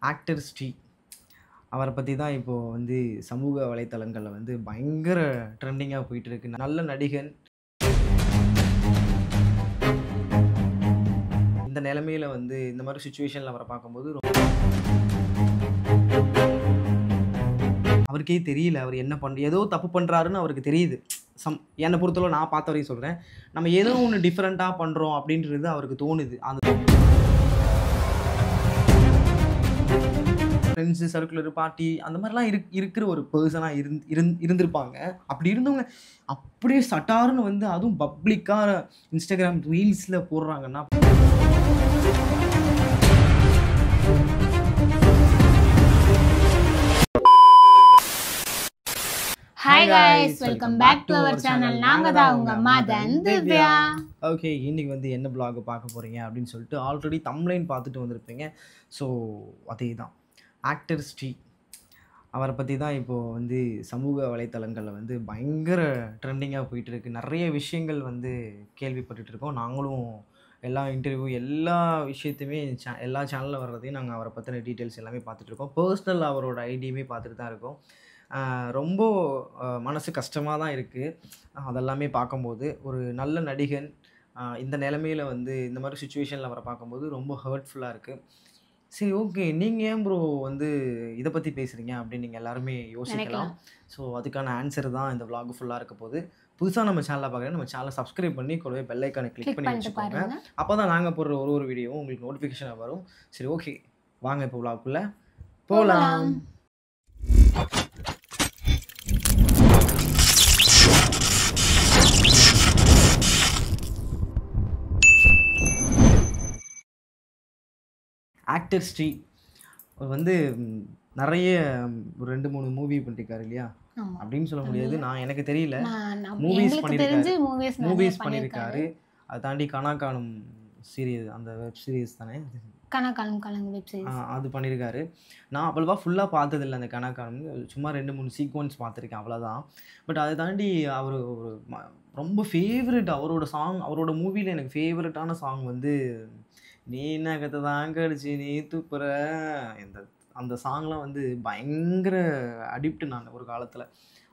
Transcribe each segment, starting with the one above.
Actor Sri. அவர பத்தி தான் இப்போ வந்து சமூக வலைத்தளங்கள்ல வந்து பயங்கர ட்ரெண்டிங்கா போயிட்டு இருக்கு. நல்ல நடிகன். இந்த நிலைமையில வந்து இந்த மாரி சிச்சுவேஷன்ல அவர பார்க்கும்போது அவருக்கே தெரியல. அவர் என்ன ஏதோ தப்பு பண்றாருன்னு அவருக்கு தெரியுது. என்ன பொறுத்தளவு நான் பார்த்த வரையும் சொல்றேன். நம்ம ஏதோ ஒண்ணு டிஃபரெண்ட்டா பண்றோம் அப்படின்றது அவருக்கு தோணுது. அந்த ஃப்ரெண்ட்ஸ், சர்க்குலர், பார்ட்டி அந்த மாரிலாம் இருக்கிற ஒரு பெர்சனா இருந்திருப்பாங்க. அப்படி இருந்தவங்க அப்படியே சட்டார்ன்னு வந்து அதுவும் பப்ளிக்கா Instagram ரீல்ஸ்ல போடுறாங்கன்னா hi guys, welcome back to our channel. நாங்க தான் உங்க மதன் திவ்யா. ஓகே, இன்னைக்கு வந்து என்ன vlog பார்க்க போறீங்க அப்படின்னு சொல்லிட்டு ஆல்ரெடி தம்ப்லைன் பார்த்துட்டு வந்திருப்பீங்க. ஸோ அதேதான் ஆக்டர் ஸ்ரீ. அவர பத்தி தான் இப்போ வந்து சமூக வலைத்தளங்கள்ல வந்து பயங்கர ட்ரெண்டிங்கா போயிட்டு இருக்கு. நிறைய விஷயங்கள் வந்து கேள்விப்பட்டுட்டு இருக்கோம். நாங்களும் எல்லா இன்டர்வியூ எல்லா விஷயத்தையுமே எல்லா சேனல்ல வர்றதையும் நாங்கள் அவரை பற்றின டீட்டெயில்ஸ் எல்லாமே பார்த்துட்டு இருக்கோம். பர்சனல் அவரோட ஐடியுமே பார்த்துட்டு தான் இருக்கோம். ரொம்ப மனசு கஷ்டமாக தான் இருக்குது அதெல்லாமே பார்க்கும்போது. ஒரு நல்ல நடிகன் இந்த நிலைமையில வந்து இந்த மாதிரி சுச்சுவேஷனில் அவரை பார்க்கும்போது ரொம்ப ஹர்ட்ஃபுல்லாக இருக்குது. சரி, ஓகே, நீங்கள் ஏன் ப்ரோ வந்து இதை பற்றி பேசுகிறீங்க அப்படின்னு நீங்கள் எல்லாருமே யோசிக்கலாம். ஸோ அதுக்கான ஆன்சர் தான் இந்த vlog ஃபுல்லாக இருக்க போகுது. புதுசாக நம்ம சேனலில் பார்க்குறேன், நம்ம சேனலை சப்ஸ்கிரைப் பண்ணி கூடவே பெல் ஐக்கானை கிளிக் பண்ணி வச்சுக்கோங்க. அப்போ தான் நாங்கள் போடுற ஒரு வீடியோவும் உங்களுக்கு நோட்டிஃபிகேஷனாக வரும். சரி, ஓகே, வாங்க இப்போ vlogக்குள்ளே போகலாம். ஆக்டர் ஸ்ரீ அவர் வந்து நிறைய ஒரு 2-3 மூவி பண்ணிருக்காரு இல்லையா? அப்படின்னு சொல்ல முடியாது, நான் எனக்கு தெரியல. மூவிஸ் பண்ணியிருக்காரு. அதை தாண்டி கனா காணும் சீரியல், அந்த வெப் சீரிஸ் தானே அது பண்ணியிருக்காரு. நான் அவ்வளவா ஃபுல்லாக பார்த்ததில்லை அந்த கனா காணும். சும்மா 2-3 சீக்வன்ஸ் பார்த்துருக்கேன், அவ்வளோதான். பட் அதை தாண்டி அவர் ஒரு ரொம்ப ஃபேவரட் அவரோட சாங், அவரோட மூவியில் எனக்கு ஃபேவரட்டான சாங் வந்து நீ என்ன கதை தாங்க அடிச்சு நீ தூப்புற, அந்த சாங்லாம் வந்து பயங்கர அடிக்ட் நான் ஒரு காலத்தில்.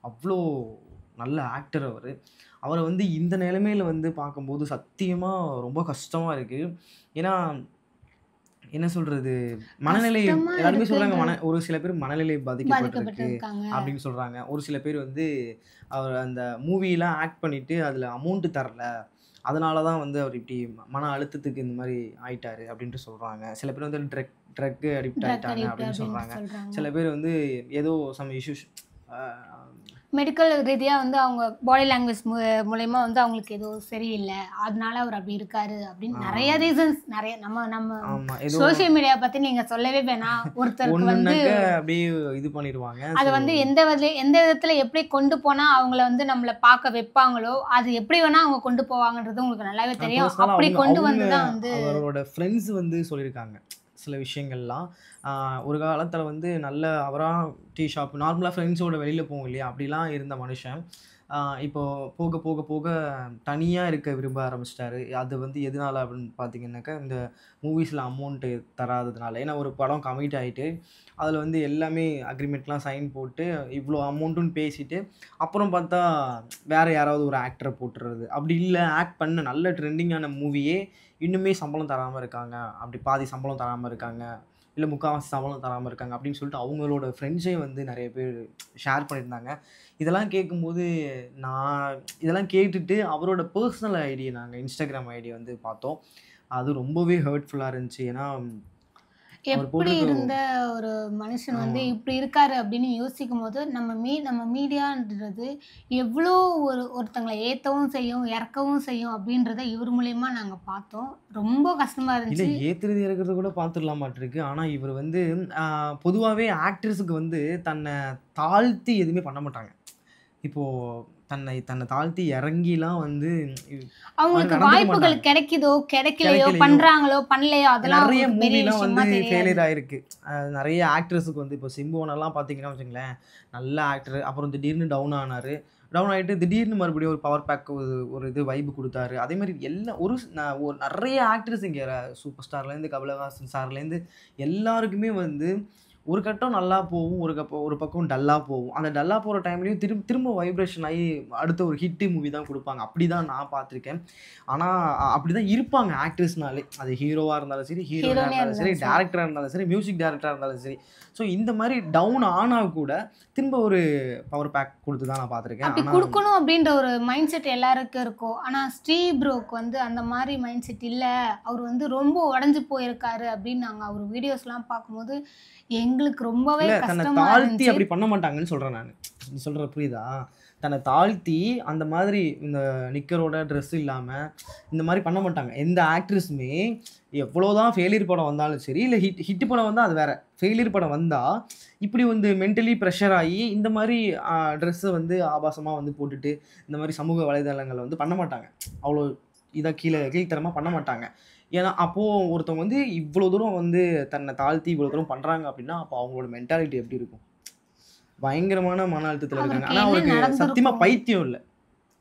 அவ்வளோ நல்ல ஆக்டர் அவர். அவரை வந்து இந்த நிலைமையில வந்து பார்க்கும்போது சத்தியமாக ரொம்ப கஷ்டமாக இருக்குது. ஏன்னா என்ன சொல்கிறது, மனநிலை எல்லாருமே சொல்கிறாங்க, ஒரு சில பேர் மனநிலை பாதிக்கப்பட்டிருக்கு அப்படின்னு சொல்கிறாங்க. ஒரு சில பேர் வந்து அவர் அந்த மூவிலாம் ஆக்ட் பண்ணிவிட்டு அதில் அமௌண்ட்டு தரல, அதனால தான் வந்து அவர் இப்படி மன அழுத்தத்துக்கு இந்த மாதிரி ஆயிட்டாரு அப்படின்ட்டு சொல்கிறாங்க. சில பேர் வந்து ட்ரக் அடிக்ட் ஆகிட்டாங்க அப்படின்னு சொல்கிறாங்க. சில பேர் வந்து ஏதோ சம் இஷ்யூஸ் மெடிக்கல் ரீதியாக வந்து அவங்க பாடி லாங்குவேஜ் மூலயமா வந்து அவங்களுக்கு ஏதோ சரியில்லை, அதனால அவர் அப்படி இருக்காரு அப்படின்னு நிறைய ரீசன்ஸ், நிறைய நம்ம சோசியல் மீடியா பற்றி நீங்கள் சொல்லவே வேணாம். ஒருத்தருக்கு வந்து அப்படியே இது பண்ணிடுவாங்க. அது வந்து எந்த விதத்தில் எப்படி கொண்டு போனால் அவங்கள வந்து நம்மளை பார்க்க வைப்பாங்களோ அது எப்படி வேணால் அவங்க கொண்டு போவாங்கன்றது உங்களுக்கு நல்லாவே தெரியும். அப்படி கொண்டு வந்து தான் வந்து அவரோட ஃப்ரெண்ட்ஸ் வந்து சொல்லியிருக்காங்க சில விஷயங்கள்லாம். ஒரு காலத்தில் வந்து நல்ல அவராக டீ ஷாப் நார்மலாக ஃப்ரெண்ட்ஸோட வெளியில் போவோம் இல்லையா, அப்படிலாம் இருந்த மனுஷன் இப்போது போக போக போக தனியாக இருக்க விரும்ப ஆரம்பிச்சிட்டாரு. அது வந்து எதனால அப்படின்னு பார்த்தீங்கன்னாக்கா, இந்த மூவிஸில் அமௌண்ட்டு தராததுனால. ஏன்னா ஒரு படம் கமிட் ஆகிட்டு அதில் வந்து எல்லாமே அக்ரிமெண்ட்லாம் சைன் போட்டு இவ்வளோ அமௌண்ட்டுன்னு பேசிட்டு அப்புறம் பார்த்தா வேறு யாராவது ஒரு ஆக்டரை போட்டுறது, அப்படி இல்லை ஆக்ட் பண்ண நல்ல ட்ரெண்டிங்கான மூவியே இன்னுமே சம்பளம் தராமல் இருக்காங்க, அப்படி பாதி சம்பளம் தராமல் இருக்காங்க, இல்லை முக்கால்வாசி சம்பளம் தராமல் இருக்காங்க அப்படின்னு சொல்லிட்டு அவங்களோட ஃப்ரெண்ட்ஸே வந்து நிறைய பேர் ஷேர் பண்ணியிருந்தாங்க. இதெல்லாம் கேட்கும்போது இதெல்லாம் கேட்டுட்டு அவரோட பர்சனல் ஐடியை நாங்கள் இன்ஸ்டாகிராம் ஐடி வந்து பார்த்தோம். அது ரொம்பவே ஹர்ட்ஃபுல்லாக இருந்துச்சு. ஏன்னா எப்படி இருந்த ஒரு மனுஷன் வந்து இப்படி இருக்காரு அப்படின்னு யோசிக்கும் போது நம்ம மீடியான்றது எவ்வளோ ஒருத்தங்களை ஏற்றவும் செய்யும், இறக்கவும் செய்யும் அப்படின்றத இவர் மூலயமா நாங்கள் பார்த்தோம். ரொம்ப கஷ்டமா இருந்துச்சு. இல்லை, ஏற்றுறது இறக்குறது கூட பார்த்துடலாம் மாட்டிருக்கு. ஆனால் இவர் வந்து பொதுவாகவே ஆக்ட்ரஸுக்கு வந்து தன்னை தாழ்த்தி எதுவுமே பண்ண மாட்டாங்க. இப்போது தன்னை தாழ்த்தி இறங்கிலாம் வந்து அவங்களுக்கு வாய்ப்புகள் கிடைக்குதோ கிடைக்கலையோ, பண்றாங்களோ பண்ணலையோ, அதெல்லாம் நிறைய மூவிலாம் வந்து ஃபெயிலியர் ஆயிருக்கு. நிறைய ஆக்ட்ரஸுக்கு வந்து இப்போ சிம்புவனெல்லாம் பார்த்தீங்கன்னா வச்சுங்களேன், நல்ல ஆக்டர், அப்புறம் திடீர்னு டவுன் ஆனார். டவுன் ஆகிட்டு திடீர்னு மறுபடியும் ஒரு பவர் பேக் ஒரு இது வைப்பு கொடுத்தாரு. அதே மாதிரி ஒரு நிறைய ஆக்டர்ஸ் இங்கே சூப்பர் ஸ்டார்லேருந்து கமலஹாசன் சார்லேருந்து எல்லாருக்குமே வந்து ஒரு கட்டம் நல்லா போகும், ஒரு பக்கம் டல்லாக போகும். அந்த டல்லாக போகிற டைம்லேயும் திரும்ப வைப்ரேஷன் ஆகி அடுத்த ஒரு ஹிட்டு மூவி தான் கொடுப்பாங்க. அப்படி தான் நான் பார்த்துருக்கேன். ஆனால் அப்படி தான் இருப்பாங்க ஆக்டர்ஸ்னாலே. அது ஹீரோவாக இருந்தாலும் சரி, ஹீரோயினாக இருந்தாலும் சரி, டேரக்டராக இருந்தாலும் சரி, மியூசிக் டேரக்டராக இருந்தாலும் சரி. ஸோ இந்த மாதிரி டவுன் ஆனால் கூட திரும்ப ஒரு பவர் பேக் கொடுத்து தான் நான் பார்த்துருக்கேன். அப்படி கொடுக்கணும் அப்படின்ற ஒரு மைண்ட் செட் எல்லாருக்கும் இருக்கும். ஆனால் ஸ்ரீ ப்ரோக்கு வந்து அந்த மாதிரி மைண்ட் செட் இல்லை. அவர் வந்து ரொம்ப உடஞ்சி போயிருக்காரு அப்படின்னு நாங்கள் அவர் வீடியோஸ்லாம் பார்க்கும்போது எங்களுக்கு ரொம்பவே தன்னை கஷ்டமா தாழ்த்தி இருந்துச்சு. அப்படி பண்ண மாட்டாங்கன்னு சொல்கிறேன் நான். நீ சொல்கிற புரியுதா? தன்னை தாழ்த்தி அந்த மாதிரி இந்த நிக்கரோட ட்ரெஸ் இல்லாமல் இந்த மாதிரி பண்ண மாட்டாங்க. எந்த ஆக்ட்ரஸுமே எவ்வளோதான் ஃபெயிலியர் படம் வந்தாலும் சரி, இல்லை ஹிட் படம் வந்தால் அது வேறு. ஃபெயிலியர் படம் வந்தால் இப்படி வந்து மென்டலி ப்ரெஷர் ஆகி இந்த மாதிரி ட்ரெஸ்ஸை வந்து ஆபாசமாக வந்து போட்டுட்டு இந்த மாதிரி சமூக வலைதளங்களை வந்து பண்ண மாட்டாங்க. அவ்வளோ இதாக கீழ்த்தரமாக பண்ண மாட்டாங்க. ஏன்னா அப்போது ஒருத்தவங்க வந்து இவ்வளோ தூரம் வந்து தன்னை தாழ்த்தி இவ்வளோ தூரம் பண்ணுறாங்க அப்படின்னா அப்போ அவங்களோட மென்டாலிட்டி எப்படி இருக்கும்? பயங்கரமான மன அழுத்தத்தில் இருக்காங்க. ஆனால் அவருக்கு சத்தியமாக பைத்தியம் இல்லை,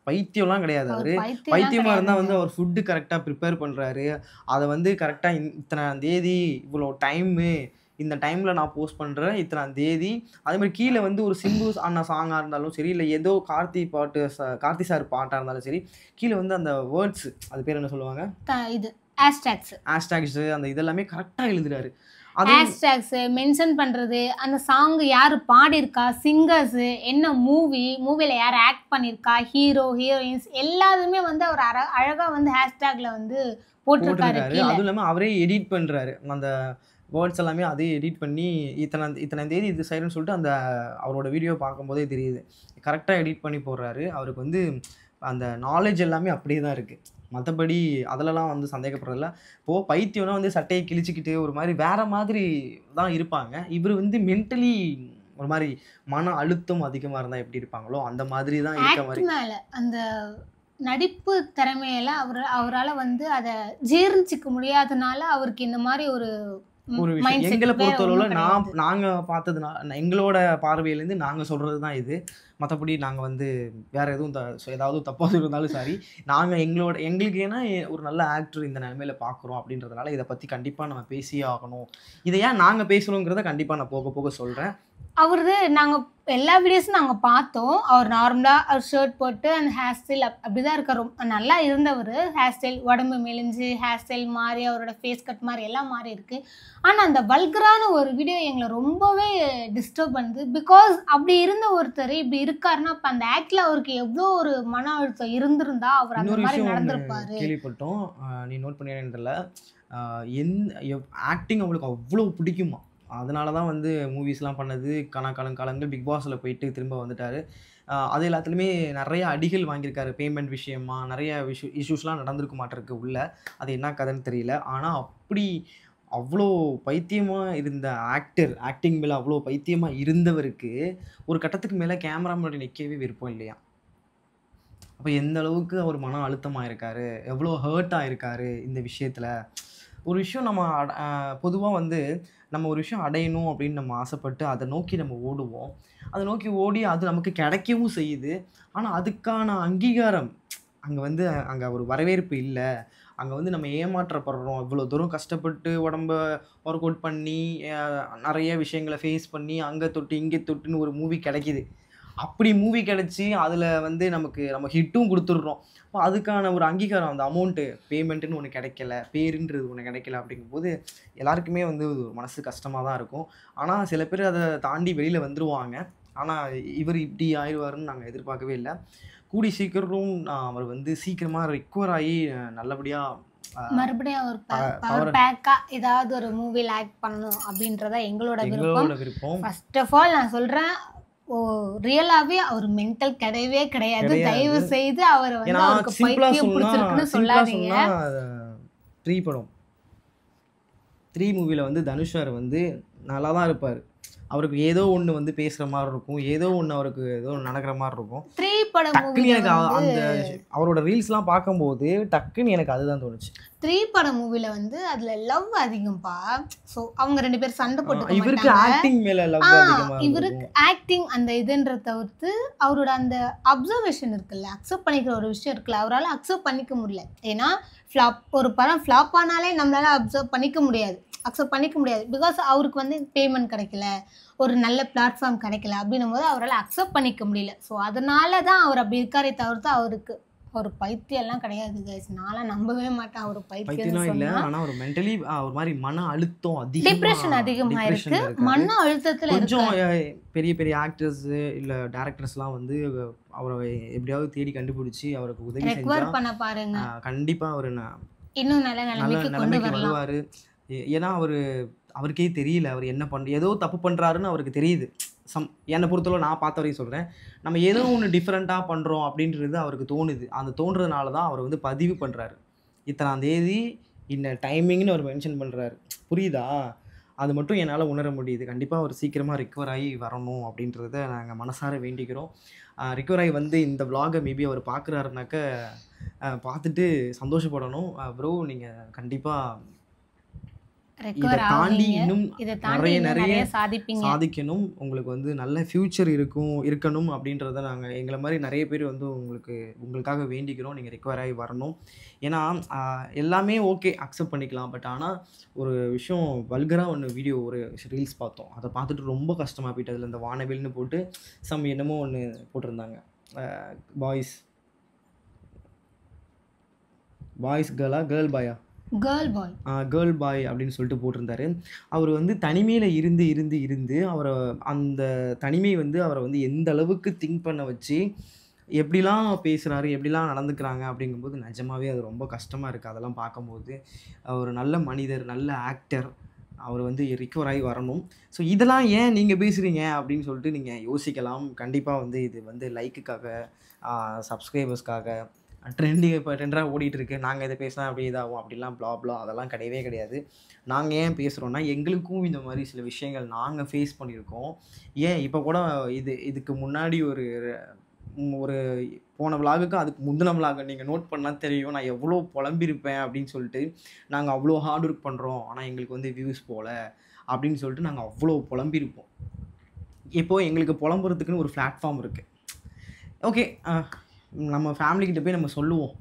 பைத்தியம்லாம் கிடையாது. அவர் பைத்தியமாக இருந்தால் வந்து அவர் ஃபுட்டு கரெக்டாக ப்ரிப்பேர் பண்ணுறாரு. அதை வந்து கரெக்டாக இத்தனை தேதி இவ்வளோ டைமு, இந்த டைமில் நான் போஸ்ட் பண்ணுறேன், இத்தனை தேதி. அதே மாதிரி கீழே வந்து ஒரு சிம்பு அண்ணா சாங்காக இருந்தாலும் சரி, இல்லை ஏதோ கார்த்தி சார் பாட்டாக இருந்தாலும் சரி, கீழே வந்து அந்த வேர்ட்ஸ், அது பேர் என்ன சொல்லுவாங்க, இது ஹேஷ்டேக்ஸ், அந்த இதெல்லாமே கரெக்டாக எழுதுறாரு. ஹேஷ்டேக்ஸ் மென்ஷன் பண்ணுறது, அந்த சாங் யார் பாடியிருக்கா, சிங்கர்ஸு, என்ன மூவியில் யார் ஆக்ட் பண்ணியிருக்கா, ஹீரோ ஹீரோயின்ஸ் எல்லாருமே வந்து அவர் அழகாக வந்து ஹேஷ்டேக்கில் வந்து போட்டிருக்காரு. அதுவும் இல்லாமல் அவரே எடிட் பண்ணுறாரு. அந்த வேர்ட்ஸ் எல்லாமே அதே எடிட் பண்ணி இத்தனை தேதி இது சைடுன்னு சொல்லிட்டு அந்த அவரோட வீடியோ பார்க்கும்போதே தெரியுது. கரெக்டாக எடிட் பண்ணி போடுறாரு. அவருக்கு வந்து அந்த நாலேஜ் எல்லாமே அப்படியே தான் இருக்குது. மற்றபடி அதிலலாம் வந்து சந்தேகப்படுறதில்ல. இப்போது பைத்தியம்னா வந்து சட்டையை கிழிச்சிக்கிட்டு ஒரு மாதிரி வேறு மாதிரி தான் இருப்பாங்க. இவர் வந்து மென்டலி ஒரு மாதிரி மன அழுத்தம் அதிகமாக இருந்தால் எப்படி இருப்பாங்களோ அந்த மாதிரி தான் இருக்க மாதிரி. மேலே அந்த நடிப்பு திறமையில அவரால் வந்து அதை ஜீர்ணிச்சிக்க முடியாதனால அவருக்கு இந்த மாதிரி ஒரு விஷயம் எங்களை பொறுத்தளவில் நாங்கள் பார்த்ததுனால எங்களோட பார்வையிலேருந்து நாங்கள் சொல்கிறது தான் இது. மற்றபடி நாங்கள் வந்து வேறு எதுவும் ஏதாவது தப்பாக இருந்தாலும் சாரி. நாங்கள் எங்களுக்கு ஏன்னா ஒரு நல்ல ஆக்டர் இந்த நிலைமையில் பார்க்குறோம் அப்படின்றதுனால இதை பற்றி கண்டிப்பாக நம்ம பேசியே ஆகணும். இதை ஏன் நாங்கள் பேசணுங்கிறத கண்டிப்பாக நான் போக போக சொல்கிறேன். அவரு நாங்கள் எல்லா வீடியோஸும் நாங்கள் பார்த்தோம். அவர் நார்மலாக அவர் ஷர்ட் போட்டு அந்த ஹேர் ஸ்டைல் அப்படி தான் இருக்கார். ரொம்ப நல்லா இருந்தவர். ஹேர் ஸ்டைல் உடம்பு மெலிஞ்சு ஹேர் ஸ்டைல் மாறி அவரோட ஃபேஸ் கட் மாதிரி எல்லாம் மாறி இருக்குது. ஆனால் அந்த வல்கரான ஒரு வீடியோ எங்களை ரொம்பவே டிஸ்டர்ப் பண்ணுது. பிகாஸ் அப்படி இருந்த ஒருத்தர் இப்படி இருக்காருன்னா அப்போ அந்த ஆக்டில் அவருக்கு எவ்வளோ ஒரு மன அழுத்தம் இருந்திருந்தா அவர் அந்த மாதிரி நடந்திருப்பாரு. கேள்விப்பட்டோம், நீ நோட் பண்ணியதில்ல, ஆக்டிங் அவங்களுக்கு அவ்வளோ பிடிக்குமா. அதனால தான் வந்து மூவிஸ்லாம் பண்ணது. காலங்கள் பிக் பாஸில் போயிட்டு திரும்ப வந்துட்டார். அது எல்லாத்துலேயுமே நிறைய அடிகள் வாங்கியிருக்காரு. பேமெண்ட் விஷயமா நிறைய இஷ்யூஸ்லாம் நடந்திருக்க மாட்டிருக்கு உள்ள. அது என்ன கதைன்னு தெரியல. ஆனால் அப்படி அவ்வளோ பைத்தியமாக இருந்த ஆக்டிங் மேலே அவ்வளோ பைத்தியமாக இருந்தவருக்கு ஒரு கட்டத்துக்கு மேலே கேமரா முன்னாடி நிற்கவே விருப்பம் இல்லையா. அப்போ எந்த அளவுக்கு அவர் மன அழுத்தமாக இருக்கார், எவ்வளோ ஹர்ட் ஆகிருக்காரு இந்த விஷயத்தில். ஒரு விஷயம் நம்ம பொதுவாக வந்து நம்ம ஒரு விஷயம் அடையணும் அப்படின்னு நம்ம ஆசைப்பட்டு அதை நோக்கி நம்ம ஓடுவோம். அதை நோக்கி ஓடி அது நமக்கு கிடைக்கவும் செய்யுது. ஆனால் அதுக்கான அங்கீகாரம் அங்கே ஒரு வரவேற்பு இல்லை. அங்கே வந்து நம்ம ஏமாற்றப்படுறோம். இவ்வளோ தூரம் கஷ்டப்பட்டு உடம்ப ஒர்க் அவுட் பண்ணி நிறைய விஷயங்களை ஃபேஸ் பண்ணி அங்கே தொட்டு இங்கே தொட்டுன்னு ஒரு மூவி கிடைக்கிது. அப்படி மூவி கிடச்சி அதில் வந்து நம்ம ஹிட்டும் கொடுத்துட்றோம். அப்போ அதுக்கான ஒரு அங்கீகாரம், அந்த அமௌண்ட்டு பேமெண்ட்டுன்னு ஒன்று கிடைக்கல, பேருன்றது ஒன்று கிடைக்கல. அப்படிங்கும்போது எல்லாருக்குமே வந்து மனசு கஷ்டமாக தான் இருக்கும். ஆனால் சில பேர் அதை தாண்டி வெளியில் வந்துடுவாங்க. ஆனால் இவர் இப்படி ஆயிடுவாருன்னு நாங்கள் எதிர்பார்க்கவே இல்லை. கூடி சீக்கிரம் அவர் வந்து சீக்கிரமாக ரெக்கவர் ஆகி நல்லபடியாக மறுபடியும் அவர் பேக்கா ஏதாவது ஒரு மூவியில் ஆக்ட் பண்ணணும் அப்படின்றத எங்களோட விருப்பம். ஃபர்ஸ்ட் ஆஃப் ஆல் நான் சொல்கிறேன், ரியலாவே அவர் மென்டல் கிடையவே கிடையாது. தயவு செய்து அவர் வந்து அவருக்கு பைத்தியம் பிடிச்சிருக்குன்னு சொல்லாதீங்க. 3 மூவியில் வந்து தனுஷ் சார் வந்து நல்லா தான் இருப்பார். அவருக்கு ஏதோ ஒன்று வந்து பேசுகிற மாதிரி இருக்கும், ஏதோ ஒன்று அவருக்கு ஏதோ நடக்கிற மாதிரி இருக்கும். 3 பட டக்குன்னு மூவில எனக்கு வந்து அந்த அவரோட ரீல்ஸ்லாம் பார்க்கும்போது டக்குன்னு எனக்கு அதுதான் தோணுச்சு. 3 பட மூவில வந்து அதுல லவ் அதிகம்ப்பா. ஸோ அவங்க 2 பேரும் சண்டை போட்டுக்க இவருக்கு மாட்டாங்க. ஆக்டிங் மேல லவ் அதிகமா இவருக்கு இருந்திருக்கும். ஆக்டிங் அந்த இதுன்றத தவிர்த்து அவரோட அந்த அப்சர்வேஷன் இருக்குல்ல, அக்செப்ட் பண்ணிக்கிற ஒரு விஷயம் இருக்குல்ல, அவரால அக்செப்ட் பண்ணிக்க முடியல. ஏன்னா ஒரு படம் ஃப்ளாப் ஆனாலே நம்மளால அக்செப்ட் பண்ணிக்க முடியாது. பிகாஸ் அவருக்கு வந்து பேமெண்ட் கிடைக்கல, ஒரு நல்ல பிளாட்ஃபார்ம் கிடைக்கல அப்படின்னும்போது அவரால் அக்செப்ட் பண்ணிக்க முடியல. ஸோ அதனால தான் அவர் அப்படி இருக்காரே தவிர்த்து அவருக்கு ஒரு பைத்தியம்லாம் கிடையாது கைஸ். நான்லாம் நம்பவே மாட்டேன் அவர் பைத்தியம்னு பைத்தியம்லாம் இல்ல. சொன்னா. ஆனா ஒரு மென்டலி ஒரு மாதிரி மன அழுத்தம் டிப்ரெஷன் அதிகமா இருக்கு. டிப்ரெஷன்ல இருக்காரு. மன அழுத்தத்துல கொஞ்சம் இருக்காரு. பெரிய பெரிய ஆக்டர்ஸ் இல்ல டைரக்டர்ஸ்லாம் வந்து அவரை எப்படியாவது தேடி கண்டுபிடிச்சு அவருக்கு உதவி செஞ்சா ரெக்வயர் பண்ண பாருங்க. கண்டிப்பா அவரு இன்னும் நல்ல நல்ல நிலைமைக்கு கொண்டு நிலைமைக்கு வரலாம். வருவாரு. ஏன்னா அவருக்கே தெரியல அவர் என்ன ஏதோ தப்பு பண்றாருன்னு அவருக்கு தெரியுது. என்னை பொறுத்தளவு நான் பார்த்த வரையும் சொல்றேன். நம்ம ஏதோ ஒன்று டிஃப்ரெண்ட்டாக பண்றோம் அப்படின்றது அவருக்கு தோணுது. அந்த தோன்றதுனால தான் அவர் வந்து பதிவு பண்றாரு. இத்தனாம் தேதி இந்த டைமிங்னு அவர் மென்ஷன் பண்றாரு. புரியுதா? அது மட்டும் என்னால் உணர முடியுது. கண்டிப்பாக அவர் சீக்கிரமாக ரிக்கவர் ஆகி வரணும் அப்படின்றத நாங்கள் மனசார வேண்டிக்கிறோம். ரிக்கவர் ஆகி வந்து இந்த விலாகை மேபி அவர் பார்க்குறாருனாக்க பார்த்துட்டு சந்தோஷப்படணும். ப்ரோ நீங்கள் கண்டிப்பாக இதை ரெக்கவர் தாண்டி ஆவீங்க. இன்னும் இதை தாண்டி நிறைய இன்னும் நிறைய நிறைய சாதிப்பீங்க. சாதிக்கணும். உங்களுக்கு வந்து நல்ல ஃப்யூச்சர் இருக்கணும் அப்படின்றத நாங்கள் எங்களை மாதிரி நிறைய பேர் வந்து உங்களுக்காக வேண்டிக்கிறோம். நீங்கள் ரிக்கவர் ஆகி வரணும். ஏன்னா எல்லாமே ஓகே அக்செப்ட் பண்ணிக்கலாம். பட் ஆனால் ஒரு விஷயம் வல்கராக வீடியோ ஒரு ரீல்ஸ் பார்த்தோம். அதை பார்த்துட்டு ரொம்ப கஷ்டமாக போயிட்டு அதில் இந்த வானவில்னு போட்டு என்னமோ ஒன்று போட்டிருந்தாங்க. பாய்ஸ் கேர்ளா கேர்ள் பாயா கேர்ள் பாய் அப்படின்னு சொல்லிட்டு போட்டிருந்தாரு. அவர் வந்து தனிமையில் இருந்து அவரை அந்த தனிமை வந்து அவரை வந்து எந்த அளவுக்கு திங்க் பண்ண வச்சு எப்படிலாம் பேசுகிறாரு, எப்படிலாம் நடந்துக்கிறாங்க அப்படிங்கும்போது நிஜமாவே அது ரொம்ப கஷ்டமாக இருக்குது. அதெல்லாம் பார்க்கும்போது ஒரு நல்ல மனிதர், நல்ல ஆக்டர், அவர் வந்து ரிக்கவர் ஆகி வரணும். ஸோ இதெல்லாம் ஏன் நீங்கள் பேசுகிறீங்க அப்படின்னு சொல்லிட்டு நீங்கள் யோசிக்கலாம். கண்டிப்பாக வந்து இது வந்து லைக்குக்காக, சப்ஸ்கிரைபர்ஸ்க்காக, இப்போ ட்ரெண்டாக ஓடிட்டு இருக்கு. நாங்கள் இதை பேசினா அப்படி இதாகும் அப்படிலாம் ப்ளா அதெல்லாம் கிடையவே கிடையாது. நாங்கள் ஏன் பேசுகிறோன்னா எங்களுக்கும் இந்த மாதிரி சில விஷயங்கள் நாங்கள் ஃபேஸ் பண்ணியிருக்கோம். ஏன் இப்போ கூட இதுக்கு முன்னாடி ஒரு போன விலாகுக்கு அதுக்கு முந்தின விலாகை நீங்கள் நோட் பண்ணால் தெரியும் நான் எவ்வளோ புலம்பியிருப்பேன் அப்படின்னு சொல்லிட்டு. நாங்கள் அவ்வளோ ஹார்ட் ஒர்க் பண்ணுறோம், ஆனால் எங்களுக்கு வந்து வியூஸ் போகல அப்படின்னு சொல்லிட்டு நாங்கள் அவ்வளோ புலம்பியிருப்போம். இப்போது எங்களுக்கு புலம்புறதுக்குன்னு ஒரு பிளாட்ஃபார்ம் இருக்குது. ஓகே, நம்ம ஃபேமிலிக்கிட்ட போய் நம்ம சொல்லுவோம்.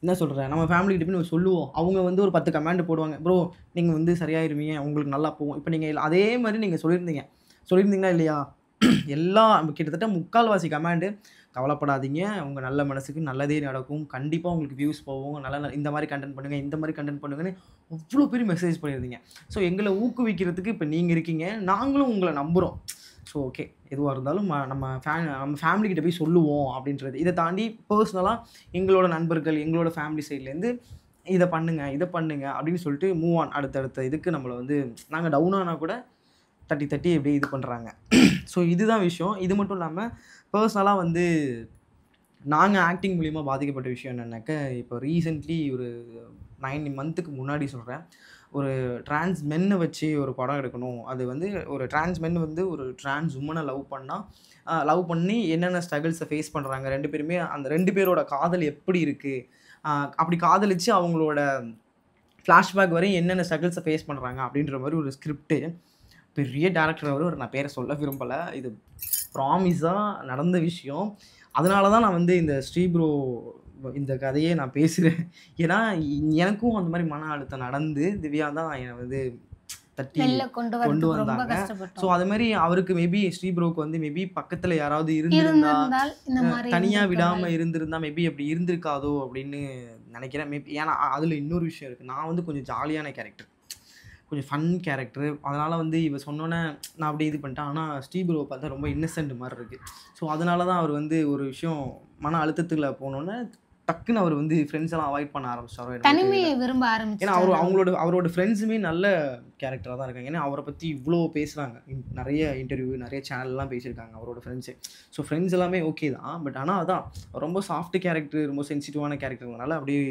என்ன சொல்கிறேன், நம்ம ஃபேமிலிக்கிட்ட போய் நம்ம சொல்லுவோம். அவங்க வந்து ஒரு 10 கமெண்ட் போடுவாங்க. ப்ரோ நீங்கள் வந்து சரியாயிருவீங்க, உங்களுக்கு நல்லா போகும். இப்போ நீங்கள் அதே மாதிரி நீங்கள் சொல்லியிருந்தீங்களா இல்லையா? கிட்டத்தட்ட 3/4 கமெண்டு கவலைப்படாதீங்க, உங்கள் நல்ல மனசுக்கு நல்லதே நடக்கும், கண்டிப்பாக உங்களுக்கு வியூஸ் போகும், இந்த மாதிரி கண்டென்ட் பண்ணுங்கள், இந்த மாதிரி கண்டென்ட் பண்ணுங்கன்னு அவ்வளோ பேர் மெசேஜ் பண்ணியிருந்தீங்க. ஸோ எங்களை ஊக்குவிக்கிறதுக்கு இப்போ நீங்கள் இருக்கீங்க, நாங்களும் உங்களை நம்புகிறோம். ஸோ ஓகே, எதுவாக இருந்தாலும் நம்ம ஃபேமிலிக்கிட்ட போய் சொல்லுவோம் அப்படின்றது. இதை தாண்டி பர்சனலாக எங்களோட நண்பர்கள், எங்களோட ஃபேமிலி சைட்லேருந்து இதை பண்ணுங்க அப்படின்னு சொல்லிட்டு மூவ் ஆன். அடுத்தடுத்த இதுக்கு நம்மளை வந்து நாங்கள் டவுன் ஆனால் கூட தட்டி எப்படி இது பண்ணுறாங்க. ஸோ இதுதான் விஷயம். இது மட்டும் இல்லாமல் பர்சனலாக வந்து நாங்கள் ஆக்டிங் மூலிமா பாதிக்கப்பட்ட விஷயம் என்னென்னாக்க, இப்போ ரீசெண்ட்லி ஒரு 9 மந்த்துக்கு முன்னாடி சொல்கிறேன், ஒரு டிரான்ஸ் மென்னை வச்சு ஒரு படம் எடுக்கணும். அது வந்து ஒரு டிரான்ஸ் மென் வந்து ஒரு டிரான்ஸ் உமனை லவ் பண்ணி என்னென்ன ஸ்ட்ரகிள்ஸை ஃபேஸ் பண்ணுறாங்க, 2 பேருமே அந்த 2 பேரோட காதல் எப்படி இருக்குது, அப்படி காதலிச்சு அவங்களோட ஃப்ளாஷ்பேக் வரையும் என்னென்ன ஸ்ட்ரகிள்ஸை ஃபேஸ் பண்ணுறாங்க அப்படின்ற மாதிரி ஒரு ஸ்கிரிப்டு. பெரிய டேரக்டர் அவர், நான் பேரை சொல்ல விரும்பலை, இது ப்ராமிஸாக நடந்த விஷயம். அதனால தான் நான் வந்து இந்த ஸ்ரீப்ரோ இந்த கதையே நான் பேசுகிறேன். ஏன்னா எனக்கும் அந்த மாதிரி மன அழுத்தம் நடந்து திவ்யா தான் என்னை வந்து தட்டி கொண்டு வந்தாங்க. ஸோ அது மாதிரி அவருக்கு மேபி ஸ்ரீப்ரோக்கு வந்து மேபி பக்கத்தில் யாராவது இருந்திருந்தா, தனியாக விடாமல் இருந்திருந்தா மேபி அப்படி இருந்திருக்காதோ அப்படின்னு நினைக்கிறேன். மேபி ஏன்னா அதில் இன்னொரு விஷயம் இருக்குது, நான் வந்து கொஞ்சம் ஜாலியான கேரக்டர், கொஞ்சம் ஃபன் கேரக்டர். அதனால் வந்து இவ சொன்னோன்னே நான் அப்படியே இது பண்ணிட்டேன். ஆனால் ஸ்ரீப்ரோவை பார்த்தா ரொம்ப இன்னசென்ட் மாதிரி இருக்குது. ஸோ அதனால தான் அவர் வந்து ஒரு விஷயம் மன அழுத்தத்துக்குள்ள போனோன்னே டக்குன்னு அவர் வந்து ஃப்ரெண்ட்ஸ் எல்லாம் அவாய்ட் பண்ண ஆரம்பிச்சாரோ, தனிமையை விரும்ப ஆரம்பிச்சு. ஏன்னா அவரோட ஃப்ரெண்ட்ஸுமே நல்ல கேரக்டராக தான் இருக்காங்க. ஏன்னா அவரை பற்றி இவ்வளோ பேசுகிறாங்க, நிறைய இன்டர்வியூ, நிறைய சேனல்லாம் பேசியிருக்காங்க அவரோட ஃப்ரெண்ட்ஸு. ஸோ ஃப்ரெண்ட்ஸ் எல்லாமே ஓகே தான். பட் ஆனால் அதான் ரொம்ப சாஃப்ட் கேரக்டர், ரொம்ப சென்சிட்டிவான கேரக்டர்னால அப்படியே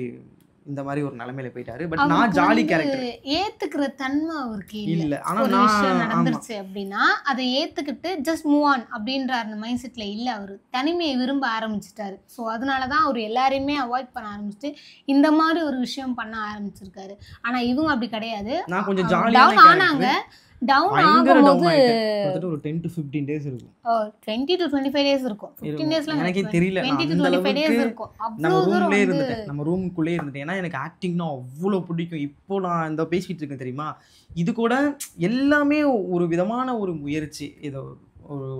இந்த மாதிரி ஒரு நிலைமையில போயிட்டாரு. பட் நான் அவருக்கு ஜாலி வந்து கேரக்டர் ஏத்துக்கிற தன்மை அவருக்கு இல்ல. இல்ல. ஆனா ஒரு நான் விஷயம் ஆமா. நடந்துருச்சு அப்படின்னா அதை ஏத்துக்கிட்டு ஜஸ்ட் மூவ் ஆன் அப்படின்ற அந்த மைண்ட் செட்ல இல்ல. அவரு தனிமையை விரும்ப ஆரம்பிச்சிட்டாரு. ஸோ அதனாலதான் அவர் எல்லாரையுமே அவாய்ட் பண்ண ஆரம்பிச்சுட்டு இந்த மாதிரி ஒரு விஷயம் பண்ண ஆரம்பிச்சிருக்காரு. ஆனா இவங்க அப்படி கிடையாது. நான் கொஞ்சம் அவங்க ஜாலியான டவுன் ஆனாங்க. கேரக்டர். டவுன் பயங்கர டவுன் ஆகும்போது ஆயிட்டேன். கிட்டத்தட்ட ஒரு 10 to 15 days இருக்கும். 20 to 25 days இருக்கும். 15 இருக்கும். டேஸ்லாம் எனக்கே தெரியல. 20 நான் to அந்த 25 days அளவுக்கு இருக்கும். நம்ம அவ்வளவு தூரம் ரூம்லயே வந்து இருந்துட்டேன். நம்ம ரூமுக்குள்ளேயே இருந்துட்டேன். ஏன்னா எனக்கு ஆக்டிங்னா அவ்வளோ பிடிக்கும். இப்போ நான் இந்த பேசிட்டு இருக்கேன் தெரியுமா? இது கூட எல்லாமே ஒரு விதமான ஒரு முயற்சி. ஏதோ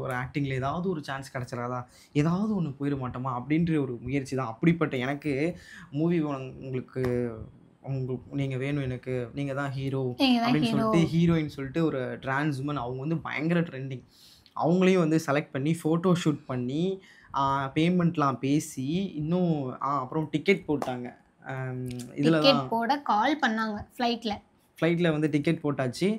ஒரு ஆக்டிங்ல ஏதாவது ஒரு சான்ஸ் கிடைச்சிடாதா? ஏதாவது ஒண்ணு போயிட மாட்டோமா? அப்படின்ற ஒரு முயற்சி தான். அப்படிப்பட்ட எனக்கு மூவி உங்களுக்கு நீங்க வேணும் எனக்கு. நீங்க தான் ஹீரோ நீங்க தான் அப்படின்னு ஹீரோ. சொல்லிட்டு ஹீரோயின் சொல்லிட்டு ஒரு டிரான்ஸ் உமன் அவங்க வந்து பயங்கர ட்ரெண்டிங். அவங்களையும் வந்து செலக்ட் பண்ணி ஃபோட்டோ ஷூட் பண்ணி பேமெண்ட்லாம் பேசி இன்னும் அப்புறம் டிக்கெட் போட்டாங்க. இதில் டிக்கெட் தான் போட கால் பண்ணாங்க ஃப்ளைட்ல. ஃப்ளைட்டில் வந்து டிக்கெட் போட்டாச்சு.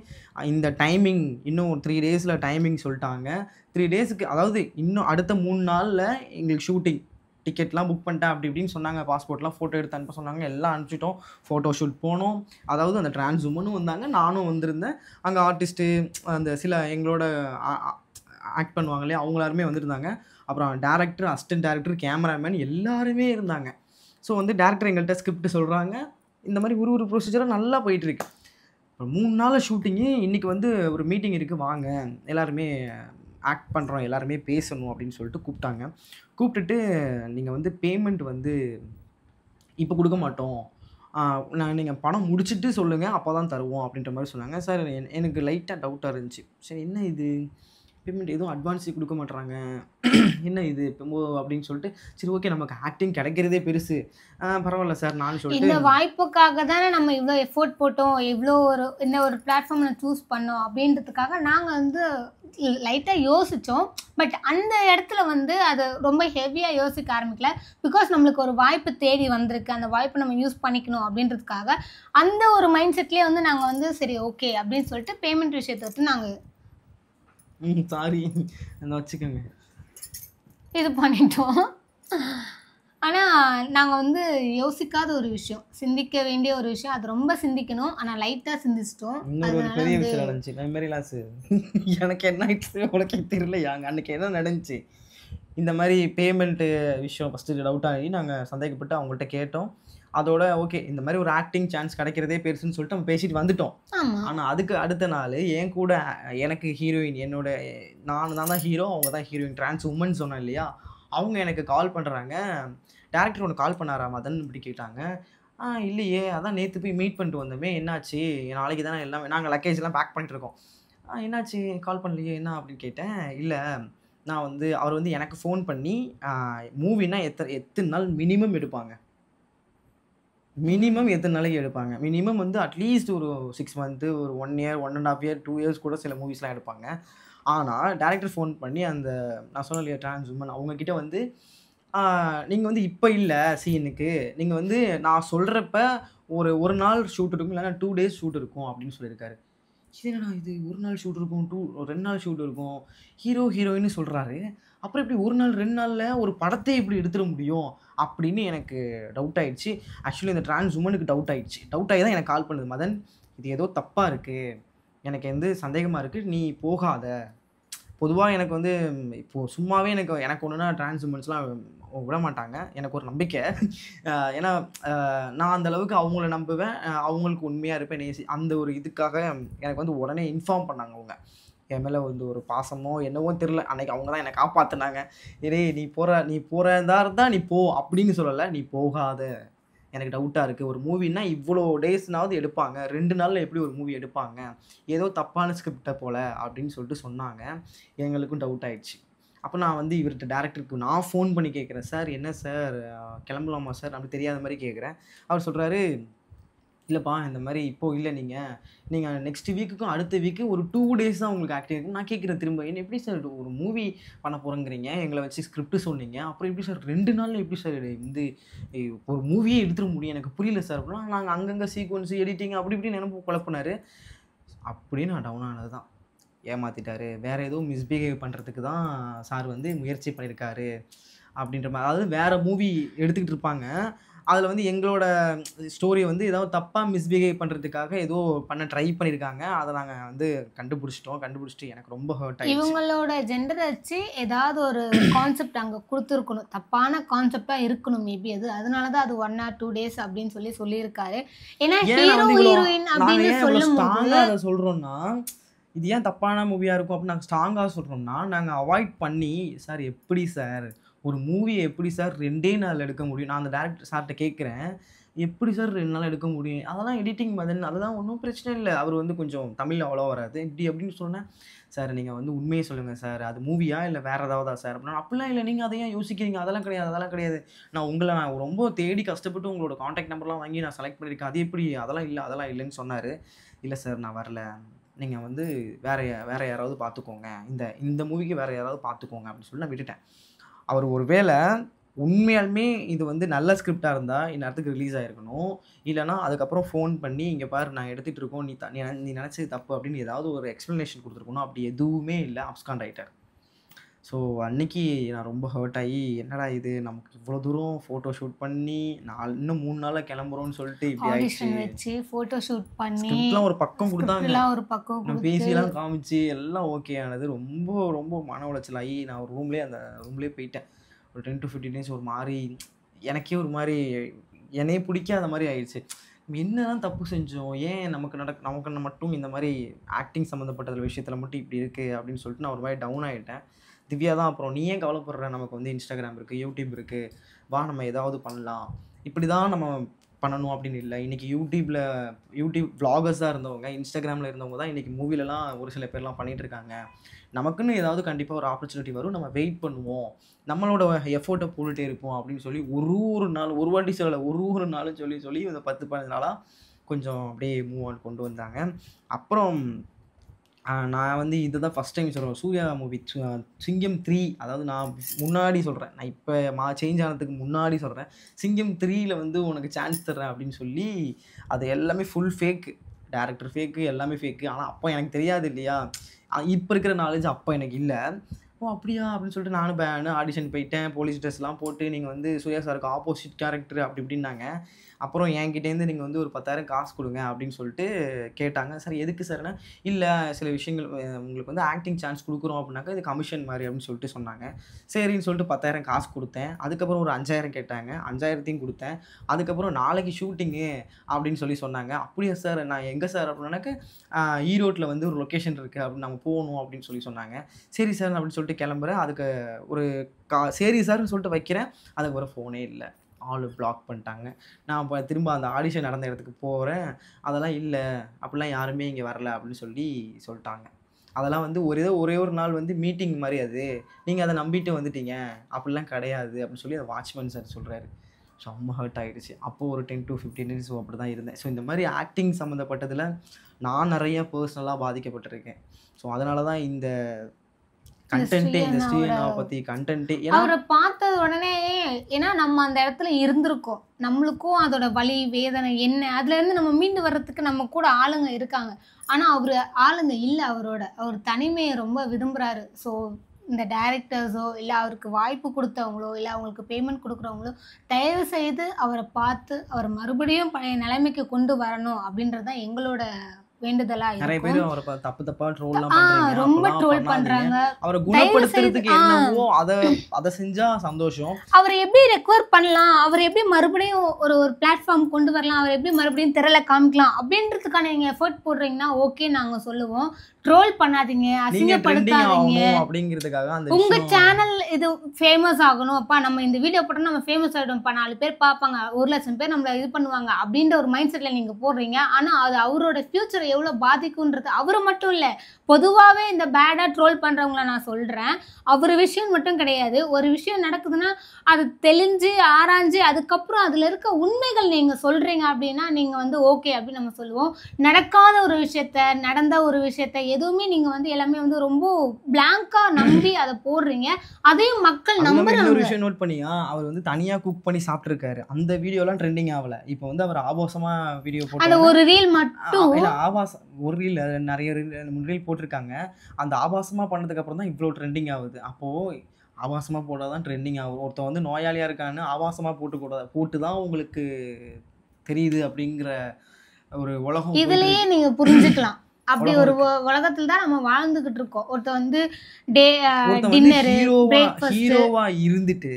இந்த டைமிங் இன்னும் ஒரு 3 டேஸில் டைமிங் சொல்லிட்டாங்க. 3 டேஸுக்கு அதாவது இன்னும் அடுத்த 3 நாளில் எங்களுக்கு ஷூட்டிங். டிக்கெட்லாம் புக் பண்ணிட்டேன் அப்படி இப்படின்னு சொன்னாங்க. பாஸ்போர்ட்லாம் ஃபோட்டோ எடுத்து அனுப்ப சொன்னாங்க. எல்லாம் அனுப்பிச்சிட்டோம். ஃபோட்டோ ஷூட் போனோம். அதாவது அந்த டிரான்ஸ் உமனும் வந்தாங்க. நானும் வந்திருந்தேன். அங்கே ஆர்டிஸ்ட்டு அந்த சில எங்களோட ஆக்ட் பண்ணுவாங்க இல்லையா அவங்க எல்லாருமே வந்திருந்தாங்க. அப்புறம் டேரக்டர், அசிஸ்டன்ட் டேரக்டர், கேமராமேன் எல்லாருமே இருந்தாங்க. ஸோ வந்து டேரக்டர் எங்கள்கிட்ட ஸ்கிரிப்ட் சொல்கிறாங்க. இந்த மாதிரி ஒரு ப்ரொசீஜராக நல்லா போயிட்டுருக்கு. 3 நாள் ஷூட்டிங்கு. இன்றைக்கி வந்து ஒரு மீட்டிங் இருக்குது வாங்க எல்லாருமே ஆக்ட் பண்ணுறோம் எல்லாருமே பேசணும் அப்படின்னு சொல்லிட்டு கூப்பிட்டாங்க. கூப்பிட்டுட்டு நீங்கள் வந்து பேமெண்ட் வந்து இப்போ கொடுக்க மாட்டோம். நீங்கள் படம் முடிச்சுட்டு சொல்லுங்கள் அப்போ தான் தருவோம் அப்படின்ற மாதிரி சொன்னாங்க. சார் எனக்கு லைட்டாக டவுட்டாக இருந்துச்சு. சரி என்ன இது பேமெண்ட் எதுவும் அட்வான்ஸே கொடுக்க மாட்றாங்க. என்ன இது இப்போ அப்படின்னு சொல்லிட்டு சரி ஓகே நமக்கு ஆக்டிங் கிடைக்கிறதே பெருசு. பரவாயில்ல சார் நான் இந்த சொல்லிட்டு வாய்ப்புக்காக தானே நம்ம இவ்வளோ எஃபோர்ட் போட்டோம், எவ்வளோ இந்த ஒரு பிளாட்ஃபார்ம்ல சூஸ் பண்ணோம் அப்படின்றதுக்காக நாங்கள் வந்து லைட்டாக யோசித்தோம். பட் அந்த இடத்துல வந்து அதை ரொம்ப ஹெவியாக யோசிக்க ஆரம்பிக்கல. பிகாஸ் நம்மளுக்கு ஒரு வாய்ப்பு தேடி வந்திருக்கு, அந்த வாய்ப்பை நம்ம யூஸ் பண்ணிக்கணும் அப்படின்றதுக்காக அந்த ஒரு மைண்ட் செட்லேயே வந்து நாங்கள் வந்து சரி ஓகே அப்படின்னு சொல்லிட்டு பேமெண்ட் விஷயத்தை வந்து நாங்கள் சாரி வச்சுக்கோங்க இது பண்ணிட்டோம். ஆனால் நாங்கள் வந்து யோசிக்காத ஒரு விஷயம், சிந்திக்க வேண்டிய ஒரு விஷயம், அது ரொம்ப சிந்திக்கணும். ஆனால் லைட்டாக சிந்திச்சிட்டோம். இன்னொரு ஒரு அதனால பெரிய வந்து விஷயம் நடந்துச்சு. Memory loss. எனக்கு என்ன ஆயிடுச்சு உனக்கே தெரியலையாங்க. அன்னைக்கு என்ன நடந்துச்சு இந்த மாதிரி பேமெண்ட்டு விஷயம் ஃபஸ்ட்டு டவுட் ஆகி நாங்கள் சந்தேகப்பட்டு அவங்கள்ட்ட கேட்டோம். அதோட ஓகே இந்த மாதிரி ஒரு ஆக்டிங் சான்ஸ் கிடைக்கிறதே பெருசுன்னு சொல்லிட்டு நம்ம பேசிட்டு வந்துட்டோம். ஆமாம் ஆனால் அதுக்கு அடுத்த நாள் என் கூட எனக்கு ஹீரோயின் என்னோட நான் தான் ஹீரோ அவங்க தான் ஹீரோயின் டிரான்ஸ் உமன் சொன்னேன் இல்லையா அவங்க எனக்கு கால் பண்ணுறாங்க. டேரக்டர் ஒன்று கால் பண்ணாரா மதன் இப்படி கேட்டாங்க. இல்லையே அதான் நேற்று போய் மீட் பண்ணிட்டு வந்தோமே என்னாச்சு நாளைக்கு தானே எல்லாமே நாங்கள் லக்கேஜ்லாம் பேக் பண்ணிட்டு இருக்கோம். என்னாச்சு கால் பண்ணலையே என்ன அப்படின்னு கேட்டேன். இல்லை நான் வந்து அவர் வந்து எனக்கு ஃபோன் பண்ணி மூவினா எத்தனை நாள் மினிமம் எடுப்பாங்க மினிமம் எத்தனை நாளைக்கு எடுப்பாங்க மினிமம் வந்து அட்லீஸ்ட் ஒரு 6 மந்த்து ஒரு 1 இயர் 1.5 இயர் 2 இயர்ஸ் கூட சில மூவிஸ்லாம் எடுப்பாங்க. ஆனால் டேரக்டர் ஃபோன் பண்ணி அந்த நான் சொன்னேன் இல்லையா டிரான்ஸ் உமன் அவங்கக்கிட்ட வந்து நீங்கள் வந்து இப்போ இல்லை சீனுக்கு நீங்கள் வந்து நான் சொல்கிறப்ப ஒரு நாள் ஷூட் இருக்கும் இல்லைன்னா 2 days ஷூட் இருக்கும் அப்படின்னு சொல்லியிருக்காரு. இது என்னடா இது 1 நாள் ஷூட் இருக்கும் 2 நாள் ஷூட் இருக்கும் ஹீரோயின்னு சொல்கிறாரு. அப்புறம் எப்படி 1 நாள் 2 நாளில் ஒரு படத்தை எப்படி எடுத்துட முடியும் அப்படின்னு எனக்கு டவுட் ஆயிடுச்சு. ஆக்சுவலி இந்த டிரான்ஸ் உமனுக்கு டவுட் ஆயிடுச்சு. டவுட் ஆகி தான் எனக்கு கால் பண்ணுது. மதன் இது ஏதோ தப்பாக இருக்குது எனக்கு வந்து சந்தேகமாக இருக்குது நீ போகாத. பொதுவாக எனக்கு வந்து இப்போது சும்மாவே எனக்கு ஒன்றுனா டிரான்ஸ் உமன்ஸ்லாம் விட மாட்டாங்க. எனக்கு ஒரு நம்பிக்கை. ஏன்னா நான் அந்தளவுக்கு அவங்கள நம்புவேன். அவங்களுக்கு உண்மையாக இருப்பேன். அந்த ஒரு இதுக்காக எனக்கு வந்து உடனே இன்ஃபார்ம் பண்ணாங்க அவங்க. என் மேலே வந்து ஒரு பாசமோ என்னவோ தெரில. அன்றைக்கி அவங்க தான் என்னை காப்பாற்றினாங்க. நீ போகிறதா இருந்தால் நீ போ அப்படின்னு சொல்லலை. நீ போகாத எனக்கு டவுட்டாக இருக்குது. ஒரு மூவின்னா இவ்வளோ டேஸ்னாவது எடுப்பாங்க. 2 நாளில் எப்படி ஒரு மூவி எடுப்பாங்க ஏதோ தப்பான ஸ்கிரிப்டை போல் அப்படின்னு சொல்லிட்டு சொன்னாங்க. எங்களுக்கும் டவுட் ஆயிடுச்சு. அப்போ நான் வந்து இவர்கிட்ட டேரக்டருக்கு நான் ஃபோன் பண்ணி கேட்குறேன். சார் என்ன சார் கிளம்பலாமா சார் அப்படி தெரியாத மாதிரி கேட்குறேன். அவர் சொல்கிறாரு இல்லைப்பா இந்த மாதிரி இப்போது இல்லை நீங்கள் நெக்ஸ்ட் வீக்குக்கும் அடுத்த வீக்கு ஒரு 2 days தான் உங்களுக்கு ஆக்டிவ் இருக்கும். நான் கேட்குறேன் திரும்ப என்ன எப்படி சார் ஒரு மூவி பண்ண போகிறேங்கிறீங்க எங்களை வச்சு ஸ்கிரிப்ட் சொன்னீங்க அப்புறம் எப்படி சார் 2 நாளில் எப்படி சார் வந்து ஒரு மூவியே எடுத்துட முடியும் எனக்கு புரியல சார் அப்படின்னா நாங்கள் அங்கங்கே சீக்வன்ஸு எடிட்டிங் அப்படி இப்படின்னு நினைப்பு குழப்பினார். அப்படியே நான் டவுன் ஆனது தான். ஏமாற்றிட்டாரு. வேறு ஏதோ மிஸ்பிஹேவ் பண்ணுறதுக்கு தான் சார் வந்து முயற்சி பண்ணியிருக்காரு அப்படின்ற மாதிரி. அதாவது வேறு மூவி எடுத்துக்கிட்டு இருப்பாங்க. அதில் வந்து எங்களோட ஸ்டோரியை வந்து ஏதாவது தப்பாக மிஸ்பிஹேவ் பண்ணுறதுக்காக ஏதோ பண்ண ட்ரை பண்ணியிருக்காங்க. அதை நாங்கள் வந்து கண்டுபிடிச்சிட்டு எனக்கு ரொம்ப ஹர்ட் ஆயிடுச்சு. இவங்களோட ஜெண்டரை வச்சு ஏதாவது ஒரு கான்செப்ட் அங்கே கொடுத்துருக்கணும், தப்பான கான்செப்டாக இருக்கணும் மேபி. அதனால தான் அது 1 or 2 days அப்படின்னு சொல்லியிருக்காரு. ஏன்னா ஹீரோ ஹீரோயின் அப்படின்னு சொல்லும் ஸ்ட்ராங்காக அதை சொல்கிறோன்னா, இது ஏன் தப்பான மூவியாக இருக்கும் அப்படின்னு நாங்கள் ஸ்ட்ராங்காக சொல்கிறோம்னா, நாங்கள் அவாய்ட் பண்ணி சார் எப்படி சார் ஒரு மூவியை எப்படி சார் 2 நாள் எடுக்க முடியும்? நான் அந்த டேரக்டர் சார்கிட்ட கேட்குறேன், எப்படி சார் 2 நாள் எடுக்க முடியும்? அதெல்லாம் எடிட்டிங் மதன், அதெல்லாம் ஒன்றும் பிரச்சனை இல்லை. அவர் வந்து கொஞ்சம் தமிழ் அவ்வளோ வராது இப்படி அப்படின்னு சொன்னேன். சார் நீங்கள் வந்து உண்மையை சொல்லுங்கள் சார், அது மூவியா இல்லை வேறு ஏதாவதா சார் அப்படின்னா, அப்படிலாம் இல்லை, நீங்கள் அதை ஏன் யோசிக்கிறீங்க? அதெல்லாம் கிடையாது. நான் ரொம்ப தேடி கஷ்டப்பட்டு உங்களோட காண்டாக்ட் நம்பர்லாம் வாங்கி நான் செலக்ட் பண்ணியிருக்கேன். அது எப்படி? அதெல்லாம் இல்லைன்னு சொன்னார். இல்லை சார் நான் வரல, நீங்கள் வந்து வேறு யாராவது பார்த்துக்கோங்க, இந்த மூவிக்கு வேறு யாராவது பார்த்துக்கோங்க அப்படின்னு சொல்லி நான் விட்டுட்டேன். அவர் ஒரு வேளை உண்மையாலுமே இது வந்து நல்ல ஸ்கிரிப்டாக இருந்தால் இந்நேரத்துக்கு ரிலீஸ் ஆகிருக்கணும். இல்லைனா அதுக்கப்புறம் ஃபோன் பண்ணி இங்கே பாரு நான் எடுத்துகிட்டு இருக்கோம், நீ நினச்சது தப்பு அப்படின்னு ஏதாவது ஒரு எக்ஸ்ப்ளனேஷன் கொடுத்துருக்கணும். அப்படி எதுவுமே இல்லை, அப்ஸ்காண்ட் ஆகிட்டார். ஸோ அன்றைக்கி நான் ரொம்ப ஹர்ட் ஆகி, என்னடா இது நமக்கு இவ்வளோ தூரம் ஃபோட்டோ ஷூட் பண்ணி இன்னும் 3 நாளில் கிளம்புறோன்னு சொல்லிட்டு இப்படி ஆயிடுச்சு. ஃபோட்டோ ஷூட் பண்ணி ஸ்கிரிப்ட்லாம் ஒரு பக்கம் கொடுத்தாங்க, ஒரு பக்கம் நான் பேசியெல்லாம் காமிச்சு எல்லாம் ஓகே ஆனது. ரொம்ப ரொம்ப மன உளைச்சல் ஆகி நான் ஒரு அந்த ரூம்லேயே போயிட்டேன். ஒரு 10 to 15 days ஒரு மாதிரி எனக்கே ஒரு மாதிரி என்னையே பிடிக்காத மாதிரி ஆயிடுச்சு. என்னதான் தப்பு செஞ்சோம், ஏன் நமக்கு மட்டும் இந்த மாதிரி ஆக்டிங் சம்மந்தப்பட்ட விஷயத்தில் மட்டும் இப்படி இருக்குது அப்படின்னு சொல்லிட்டு நான் ஒரு மாதிரி டவுன் ஆகிட்டேன். திவ்யா தான் அப்புறம் நீ ஏன் கவலைப்படுற, நமக்கு வந்து இன்ஸ்டாகிராம் இருக்குது, யூடியூப் இருக்குது, வா நம்ம ஏதாவது பண்ணலாம், இப்படி தான் நம்ம பண்ணணும் அப்படின்னு இல்லை. இன்றைக்கி யூடியூப் vloggers-ஆக இருந்தவங்க, இன்ஸ்டாகிராமில் இருந்தவங்க தான் இன்றைக்கி மூவிலலாம் ஒரு சில பேர்லாம் பண்ணிகிட்ருக்காங்க. நமக்குன்னு ஏதாவது கண்டிப்பாக ஒரு ஆப்பர்ச்சுனிட்டி வரும், நம்ம வெயிட் பண்ணுவோம், நம்மளோட எஃபோர்ட்டை போட்டுகிட்டே இருப்போம் அப்படின்னு சொல்லி ஒரு நாள் ஒரு வாட்டி சொல்லலை, ஒரு நாளும் சொல்லி இந்த 10-15 நாளாக கொஞ்சம் அப்படியே மூவ் ஆன் கொண்டு வந்தாங்க. அப்புறம் நான் வந்து இதுதான் ஃபஸ்ட் டைம் சொல்கிறேன், சூர்யா மூவி சிங்கம் 3, அதாவது நான் முன்னாடி சொல்கிறேன், நான் இப்போ சேஞ்ச் ஆனதுக்கு முன்னாடி சொல்கிறேன், சிங்கம் 3ல் வந்து உனக்கு சான்ஸ் தர்றேன் அப்படின்னு சொல்லி அது எல்லாமே ஃபுல் ஃபேக்கு, டேரக்டர் ஃபேக்கு, எல்லாமே ஃபேக்கு. ஆனால் அப்போ எனக்கு தெரியாது இல்லையா, இப்போ இருக்கிற நாலேஜ் அப்போ எனக்கு இல்லை. ஓ அப்படியா அப்படின்னு சொல்லிட்டு நானும் ஆடிஷன் போயிட்டேன், போலீஸ் ட்ரெஸ்லாம் போட்டு நீங்கள் வந்து சூர்யா சாருக்கு ஆப்போசிட் கேரக்டர் அப்படி இப்படின்னாங்க. அப்புறம் என்கிட்டேருந்து நீங்கள் வந்து ஒரு 10,000 காசு கொடுங்க அப்படின்னு சொல்லிட்டு கேட்டாங்க. சார் எதுக்கு சார்னா, இல்லை சில விஷயங்கள் உங்களுக்கு வந்து ஆக்டிங் சான்ஸ் கொடுக்குறோம் அப்படின்னாக்கா இது கமிஷன் மாதிரி அப்படின்னு சொல்லிட்டு சொன்னாங்க. சரின்னு சொல்லிட்டு 10,000 காசு கொடுத்தேன். அதுக்கப்புறம் ஒரு 5,000 கேட்டாங்க, 5,000த்தையும் கொடுத்தேன். அதுக்கப்புறம் நாளைக்கு ஷூட்டிங்கு அப்படின்னு சொன்னாங்க. அப்படியா சார், நான் எங்கே சார் அப்படின்னாக்க ஈரோட்டில் வந்து ஒரு லொக்கேஷன் இருக்குது அப்படின்னு நம்ம போகணும் அப்படின்னு சொன்னாங்க. சரி சார் அப்படின்னு சொல்லிட்டு கிளம்புறேன். அதுக்கு ஒரு சரி சார்னு சொல்லிட்டு வைக்கிறேன், அதுக்கு ஒரு ஃபோனே இல்லை, ஆள் பிளாக் பண்ணிட்டாங்க. நான் இப்போ திரும்ப அந்த ஆடிஷன் நடந்த இடத்துக்கு போகிறேன், அதெல்லாம் இல்லை, அப்படிலாம் யாருமே இங்கே வரல அப்படின்னு சொல்லிட்டாங்க. அதெல்லாம் வந்து ஒரே ஒரு நாள் வந்து மீட்டிங் மாதிரி, அது நீங்கள் அதை நம்பிட்டு வந்துட்டீங்க, அப்படிலாம் கிடையாது அப்படின்னு சொல்லி அந்த வாட்ச்மேன் சார் சொல்கிறாரு. செம்ம ஹர்ட் ஆகிடுச்சு. அப்போது ஒரு 10 to 15 days அப்படி தான் இருந்தேன். ஸோ இந்த மாதிரி ஆக்டிங் சம்மந்தப்பட்டதில் நான் நிறைய பர்சனலாக பாதிக்கப்பட்டிருக்கேன். ஸோ அதனால தான் இந்த கண்டென்ட்டே, இந்த ஸ்ரீநாவை பற்றி கண்டென்ட்டே, அவரை பார்த்தது உடனே, ஏன்னா நம்ம அந்த இடத்துல இருந்திருக்கோம், நம்மளுக்கும் அதோட வலி வேதனை என்ன, அதுலேருந்து நம்ம மீண்டு வர்றதுக்கு நம்ம கூட ஆளுங்க இருக்காங்க. ஆனால் ஆளுங்க இல்லை, அவர் தனிமையை ரொம்ப விரும்புகிறாரு. ஸோ இந்த டைரக்டர்ஸோ இல்லை அவருக்கு வாய்ப்பு கொடுத்தவங்களோ இல்லை அவங்களுக்கு பேமெண்ட் கொடுக்குறவங்களோ தயவு செய்து அவரை பார்த்து அவரை மறுபடியும் பழைய நிலைமைக்கு கொண்டு வரணும் அப்படின்றது தான் எங்களோட வேண்டுதலா நிறைய பேர் அவரை தப்பா ட்ரோல்லாம் பண்றாங்க, ரொம்ப ட்ரோல் பண்றாங்க. அவரை குணப்படுத்துறதுக்கு என்னவோ அதை செஞ்சா சந்தோஷம். அவரை எப்படி ரெக்கவர் பண்ணலாம், அவரை எப்படி மறுபடியும் ஒரு பிளாட்ஃபார்ம் கொண்டு வரலாம், அவர் எப்படி மறுபடியும் திரையில காமிக்கலாம் அப்படின்றதுக்கான நீங்க எஃபர்ட் போடுறீங்கன்னா ஓகே நாங்க சொல்லுவோம். ட்ரோல் பண்ணாதீங்க, அசிங்கப்படுத்தாதீங்க அப்படிங்கிறதுக்காக அந்த உங்க சேனல் இது ஃபேமஸ் ஆகணும், அப்பா நம்ம இந்த வீடியோ போட்டோம்னா நம்ம ஃபேமஸ் ஆகிடும்ப்பா, 4 பேர் பார்ப்பாங்க, 1,00,000 பேர் நம்மள இது பண்ணுவாங்க அப்படின்ற ஒரு மைண்ட் செட்ல நீங்க போடுறீங்க. ஆனா அது அவரோட ஃபியூச்சர் எவ்வளவு பாதிக்கும்ன்றது அவரு மட்டும் இல்ல, பொதுவாகவே இந்த பேடா ட்ரோல் பண்றவங்கள நான் சொல்றேன். அவர் விஷயம் மட்டும் கிடையாது, ஒரு விஷயம் நடக்குதுன்னா அது தெளிஞ்சு ஆராய்ஞ்சு அதுக்கப்புறம் அதுல இருக்க உண்மைகள் நீங்க சொல்றீங்க அப்படின்னா நீங்க வந்து ஓகே அப்படின்னு நம்ம சொல்லுவோம். நடக்காத ஒரு விஷயத்த, நடந்த ஒரு விஷயத்த எதுவுமே நீங்க வந்து எல்லாமே வந்து ரொம்ப பிளாங்கா நம்பி அதை போடுறீங்க, அதையும் மக்கள் நம்புறாங்க. ஒரு விஷயம் நோட் பண்ணியா, அவர் வந்து தனியா குக் பண்ணி சாப்பிட்டு இருக்காரு, அந்த வீடியோலாம் ட்ரெண்டிங் ஆகல. இப்போ வந்து அவர் ஆபாசமா வீடியோ போட்டு அந்த ஒரு ரீல் மட்டும், ஆபாசம் ஒரு ரீல், நிறைய ரீல் போட்டிருக்காங்க, அந்த ஆபாசமா பண்ணதுக்கு அப்புறம் தான் இவ்வளோ ட்ரெண்டிங் ஆகுது. அப்போ ஆபாசமாக போட்டால் தான் ட்ரெண்டிங் ஆகும். ஒருத்தன் வந்து நோயாளியாக இருக்கான்னு ஆபாசமாக போட்டு தான் உங்களுக்கு தெரியுது அப்படிங்கிற ஒரு உலகம் போயிட்டு இதுலயே இருக்கு. நீங்க புரிஞ்சுக்கலாம். அப்படி உலகம் ஒரு இருக்கு. உலகத்துல தான் நம்ம வாழ்ந்துகிட்டு இருக்கோம். ஒருத்தன் வந்து டே ஒருத்தன் வந்து டின்னரு, ஹீரோவா பிரேக்ஃபாஸ்ட் ஹீரோவா இருந்துட்டு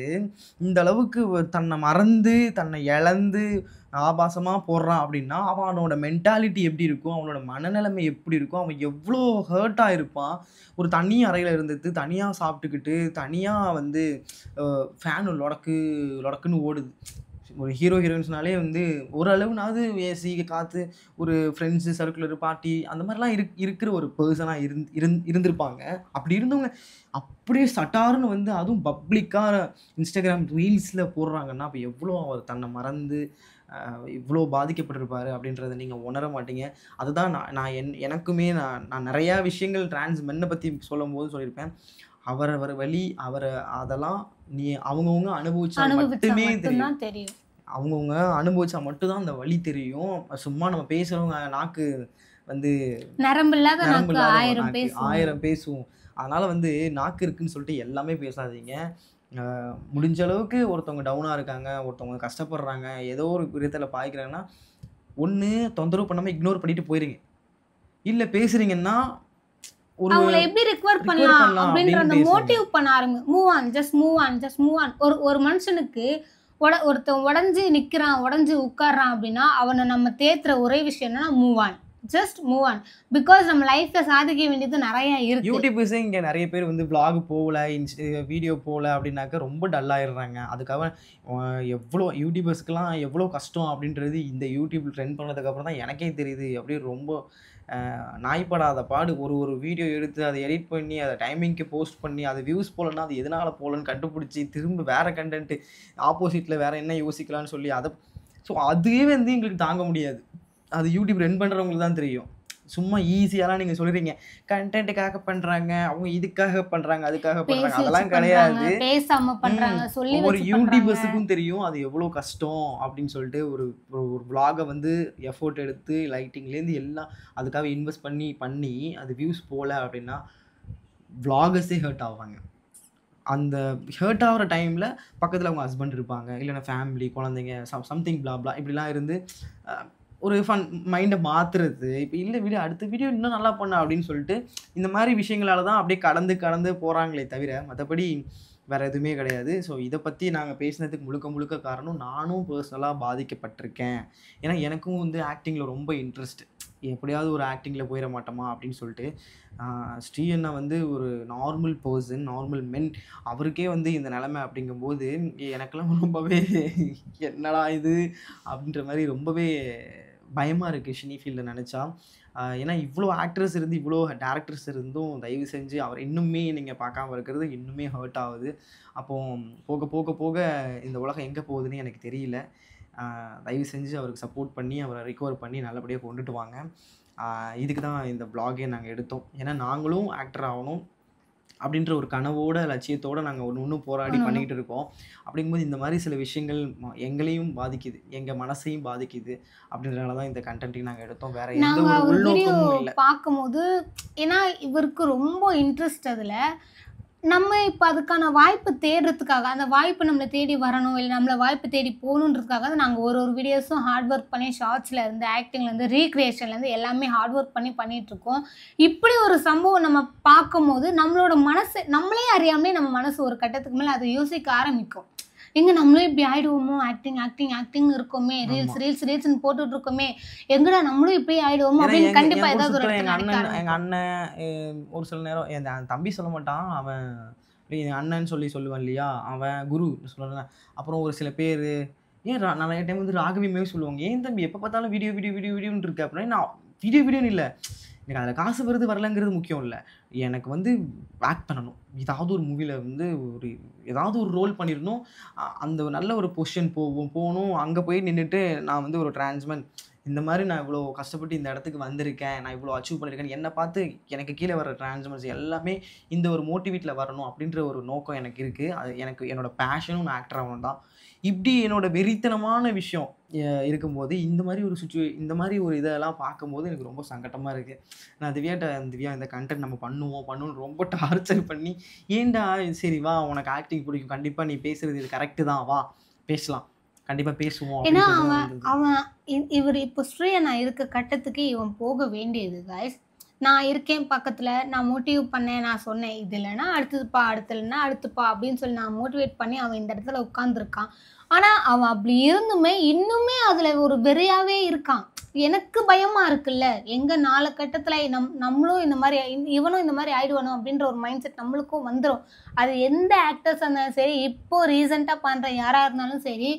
இந்த அளவுக்கு தன்னை மறந்து தன்னை இழந்து ஆபாசமா போடுறான் அப்படின்னா அவனோட மென்டாலிட்டி எப்படி இருக்கும், அவனோட மனநிலைமை எப்படி இருக்கும், அவன் எவ்வளோ ஹர்ட் ஆயிருப்பான். ஒரு தனி அறையில இருந்துட்டு தனியா சாப்பிட்டுக்கிட்டு தனியா வந்து ஃபேனு லொடக்கு லொடக்குன்னு ஓடுது. ஒரு ஹீரோ ஹீரோயின்ஸ்னாலே வந்து ஓரளவுனாவது ஏசி காத்து ஒரு ஃப்ரெண்ட்ஸு சர்க்குலர் பார்ட்டி அந்த மாதிரிலாம் இருக்கிற ஒரு பர்சனாக இருந்திருப்பாங்க. அப்படி இருந்தவங்க அப்படியே சட்டார்னு வந்து அதுவும் பப்ளிக்காக இன்ஸ்டாகிராம் ரீல்ஸில் போடுறாங்கன்னா அப்போ எவ்வளோ அவர் தன்னை மறந்து இவ்வளோ பாதிக்கப்பட்டிருப்பாரு அப்படின்றத நீங்கள் உணர மாட்டீங்க. அதுதான் எனக்குமே நான் நிறையா விஷயங்கள் டிரான்ஸ் மென்னை பற்றி சொல்லும்போது சொல்லியிருப்பேன். அவரவர் வழி அதெல்லாம் அவங்கவுங்க அனுபவிச்சா மட்டுமே மட்டும்தான் தெரியும். அவங்கவுங்க அனுபவிச்சா மட்டும்தான் அந்த வழி தெரியும். சும்மா நம்ம பேசுறவங்க நாக்கு வந்து நரம்பில்லாத நரம்பு நாக்கு இல்லாத 1000 நாக்கு பேசும். 1000 பேசும். அதனால வந்து நாக்கு இருக்குன்னு சொல்லிட்டு எல்லாமே பேசாதீங்க. முடிஞ்ச அளவுக்கு ஒருத்தவங்க டவுனா இருக்காங்க, ஒருத்தவங்க கஷ்டப்படுறாங்க, ஏதோ ஒரு விதத்துல பாதிக்கிறாங்கன்னா, ஒண்ணு தொந்தரவு பண்ணாம இக்னோர் பண்ணிட்டு போயிருங்க. இல்ல பேசுறீங்கன்னா ஒரு அவங்கள எப்படி ரிகவர் ரிகவர் பண்ணலாம் பண்ணலாம் அப்படின்ற அப்படின்னு அந்த பேசுங்க. மோட்டிவ் பண்ண move on, just move on, just move on. ஒரு மனுஷனுக்கு ஒருத்தன் உடஞ்சு நிக்கிறான், உடஞ்சு உட்கார்றான் அப்படின்னா அவனை நம்ம தேத்துற ஒரே விஷயம் என்னன்னா move on, just move on. Because நம்ம லைஃப்ல சாதிக்க வேண்டியது நிறைய இருக்கு. யூடியூபர்ஸே இங்க நிறைய பேர் வந்து vlog போகல, வீடியோ போகல அப்படின்னாக்க ரொம்ப டல் ஆயிடுறாங்க. அதுக்காக எவ்வளோ யூடியூபர்ஸ்க்குலாம் எவ்வளோ கஷ்டம் அப்படின்றது இந்த யூடியூப் ட்ரெண்ட் பண்ணதுக்கப்புறம் தான் எனக்கே தெரியுது. அப்படியே ரொம்ப நாய்ப்படாத பாடு. ஒரு வீடியோ எடுத்து அதை எடிட் பண்ணி அதை டைமிங்க்கு போஸ்ட் பண்ணி அது வியூஸ் போகலன்னா அது எதனால் போகலன்னு கண்டுபிடிச்சி திரும்ப வேறு கண்டென்ட்டு ஆப்போசிட்டில் வேறு என்ன யோசிக்கலான்னு சொல்லி ஸோ அதுவே வந்து எங்களுக்கு தாங்க முடியாது. அது யூடியூப் ரன் பண்ணுறவங்களுக்கு தான் தெரியும். சும்மா ஈஸியாலாம் நீங்கள் சொல்கிறீங்க கண்டென்ட்டுக்காக பண்ணுறாங்க, அவங்க இதுக்காக பண்ணுறாங்க, அதுக்காக பண்ணுறாங்க, அதெல்லாம் கிடையாது. பேசாம பண்றாங்க, சொல்லி ஒவ்வொரு வச்சு பண்றாங்க. யூடியூபர்ஸுக்கும் தெரியும் அது எவ்வளோ கஷ்டம் அப்படின்னு சொல்லிட்டு ஒரு ஒரு vlog-அ வந்து எஃபோர்ட் எடுத்து லைட்டிங்லேருந்து எல்லாம் அதுக்காக இன்வெஸ்ட் பண்ணி அது வியூஸ் போகல அப்படின்னா vloggers-ஏ ஹர்ட் ஆவாங்க. அந்த ஹர்ட் ஆகிற டைமில் பக்கத்தில் அவங்க ஹஸ்பண்ட் இருப்பாங்க, இல்லைன்னா ஃபேமிலி, குழந்தைங்க, சம்திங் பிளா இப்படிலாம் இருந்து ஒரு ஃபன் மைண்டை மாற்றுறது. இப்போ இல்லை வீடியோ அடுத்த வீடியோ இன்னும் நல்லா பண்ண அப்படின்னு சொல்லிட்டு இந்த மாதிரி விஷயங்களால தான் அப்படியே கடந்து போகிறாங்களே தவிர மற்றபடி வேறு எதுவுமே கிடையாது. ஸோ இதை பற்றி நாங்கள் பேசினதுக்கு முழுக்க காரணம் நானும் பர்சனலாக பாதிக்கப்பட்டிருக்கேன். ஏன்னா எனக்கும் வந்து ஆக்டிங்கில் ரொம்ப இன்ட்ரெஸ்ட். எப்படியாவது ஒரு ஆக்டிங்கில் போயிட மாட்டோமா அப்படின்னு சொல்லிட்டு ஸ்ரீ அண்ணா வந்து ஒரு நார்மல் பர்சன், நார்மல் மென். அவருக்கே வந்து இந்த நிலைமை அப்படிங்கும்போது எனக்கெல்லாம் ரொம்பவே என்னடா இது அப்படின்ற மாதிரி ரொம்பவே பயமாக இருக்குது ஷினி ஃபீல்டில் நினச்சா. ஏன்னா இவ்வளோ ஆக்டர்ஸ் இருந்து இவ்வளோ டேரக்டர்ஸ் இருந்தும் தயவு செஞ்சு அவர் இன்னுமே நீங்கள் பார்க்காம இருக்கிறது இன்னுமே ஹர்ட் ஆகுது. அப்போது போக இந்த உலகம் எங்கே போகுதுன்னு எனக்கு தெரியல. தயவு செஞ்சு அவருக்கு சப்போர்ட் பண்ணி அவரை ரிகவர் பண்ணி நல்லபடியாக கொண்டுட்டு வாங்க. இதுக்கு தான் இந்த vlog-ஏ நாங்கள் எடுத்தோம். ஏன்னா நாங்களும் ஆக்டர் ஆகணும் அப்படின்ற ஒரு கனவோட லட்சியத்தோடு நாங்கள் ஒன்று போராடி பண்ணிக்கிட்டு இருக்கோம். அப்படிங்கும்போது இந்த மாதிரி சில விஷயங்கள் எங்களையும் பாதிக்குது, எங்கள் மனசையும் பாதிக்குது. அப்படின்றனால தான் இந்த கண்டென்ட்டையும் நாங்கள் எடுத்தோம். வேற எந்த நாங்க ஒரு ஒரு வீடியோ உள்நோக்கமும் இல்லை. பார்க்கும்போது ஏன்னா இவருக்கு ரொம்ப இன்ட்ரெஸ்ட் அதுல. நம்ம இப்போ அதுக்கான வாய்ப்பு தேடுறதுக்காக, அந்த வாய்ப்பு நம்மளை தேடி வரணும், இல்லை நம்மளை வாய்ப்பு தேடி போகணுன்றதுக்காக தான் நாங்கள் ஒரு வீடியோஸும் ஹார்ட் ஒர்க் பண்ணி ஷார்ட்ஸில் இருந்து ஆக்டிங்லேருந்து ரீக்ரியேஷன்லேருந்து எல்லாமே ஹார்ட் ஒர்க் பண்ணி பண்ணிகிட்ருக்கோம். இப்படி ஒரு சம்பவம் நம்ம பார்க்கும்போது நம்மளோட மனசு நம்மளே அறியாமலே நம்ம மனசு ஒரு கட்டத்துக்கு மேலே அதை யோசிக்க ஆரம்பிக்கும். எங்கே நம்மளும் இப்படி ஆகிடுவோமோ, ஆக்டிங்னு இருக்கோமே, ரீல்ஸ்னு போட்டுட்டு இருக்கோமே, எங்கடா நம்மளும் இப்படி ஆகிடுவோமோ அப்படின்னு கண்டிப்பாக ஏதாவது ஒரு எங்கள் அண்ணன் ஒரு சில நேரம் என் தம்பி சொல்ல மாட்டான், அவன் என் அண்ணன்னு சொல்லுவான் இல்லையா, அவன் குரு சொல்லுவேன். அப்புறம் ஒரு சில பேர் நிறைய டைம் வந்து ராகவியுமே சொல்லுவாங்க, ஏன் தம்பி எப்போ பார்த்தாலும் வீடியோன்னு இருக்கு அப்படின்னா. நான் வீடியோன்னு இல்லை, எனக்கு அதில் காசு வருது வரலங்கிறது முக்கியம் இல்லை. எனக்கு வந்து ஆக்ட் பண்ணணும், ஏதாவது ஒரு மூவியில் வந்து ஏதாவது ஒரு ரோல் பண்ணிடணும், அந்த நல்ல ஒரு பொசிஷன் போகணும், அங்கே போய் நின்றுட்டு நான் வந்து ஒரு டிரான்ஸ்மேன் இந்த மாதிரி நான் இவ்வளோ கஷ்டப்பட்டு இந்த இடத்துக்கு வந்திருக்கேன், நான் இவ்வளோ அச்சீவ் பண்ணியிருக்கேன், என்னை பார்த்து எனக்கு கீழே வர டிரான்ஸ்ஃபார்மர்ஸ் எல்லாமே இந்த ஒரு மோட்டிவேட்டில் வரணும் அப்படின்ற ஒரு நோக்கம் எனக்கு இருக்குது. அது எனக்கு என்னோட பேஷனும் நான் ஆக்டர் ஆகணும் தான். இப்படி என்னோட வெறித்தனமான விஷயம் இருக்கும்போது இந்த மாதிரி ஒரு இதெல்லாம் பார்க்கும்போது எனக்கு ரொம்ப சங்கட்டமாக இருக்குது. நான் திவ்யா இந்த கண்டென்ட் நம்ம பண்ணுவோம்னு ரொம்ப டார்ச்சர் பண்ணி, ஏன்டா சரி வா உனக்கு ஆக்டிங் பிடிக்கும், கண்டிப்பாக நீ பேசுகிறது இது கரெக்டு தான், வா பேசலாம், கண்டிப்பாக பேசுவோம் ஏன்னா அப்படின்னு அவன் சொல்லிட்டு அவன் இவர் இப்போ ஸ்ரீயண்ணா இருக்க கட்டத்துக்கு இவன் போக வேண்டியது guys. நான் இருக்கேன் பக்கத்தில், நான் மோட்டிவ் பண்ணேன், நான் சொன்னேன் இது இல்லைன்னா அடுத்ததுப்பா, அடுத்து இல்லைன்னா அடுத்துப்பா அப்படின்னு சொல்லி நான் மோட்டிவேட் பண்ணி அவன் இந்த இடத்துல உட்காந்துருக்கான். ஆனால் அவன் அப்படி இருந்துமே இன்னுமே அதில் ஒரு வெறியாகவே இருக்கான். எனக்கு பயமாக இருக்குல்ல, எங்கள் நாலு கட்டத்தில் நம்மளும் இந்த மாதிரி இவனும் இந்த மாதிரி ஆயிடுவானோ அப்படின்ற ஒரு மைண்ட் செட் நம்மளுக்கும் வந்துடும். அது எந்த ஆக்டர்ஸாக இருந்தாலும் சரி, இப்போது ரீசெண்டாக பண்ணுற யாராக இருந்தாலும் சரி,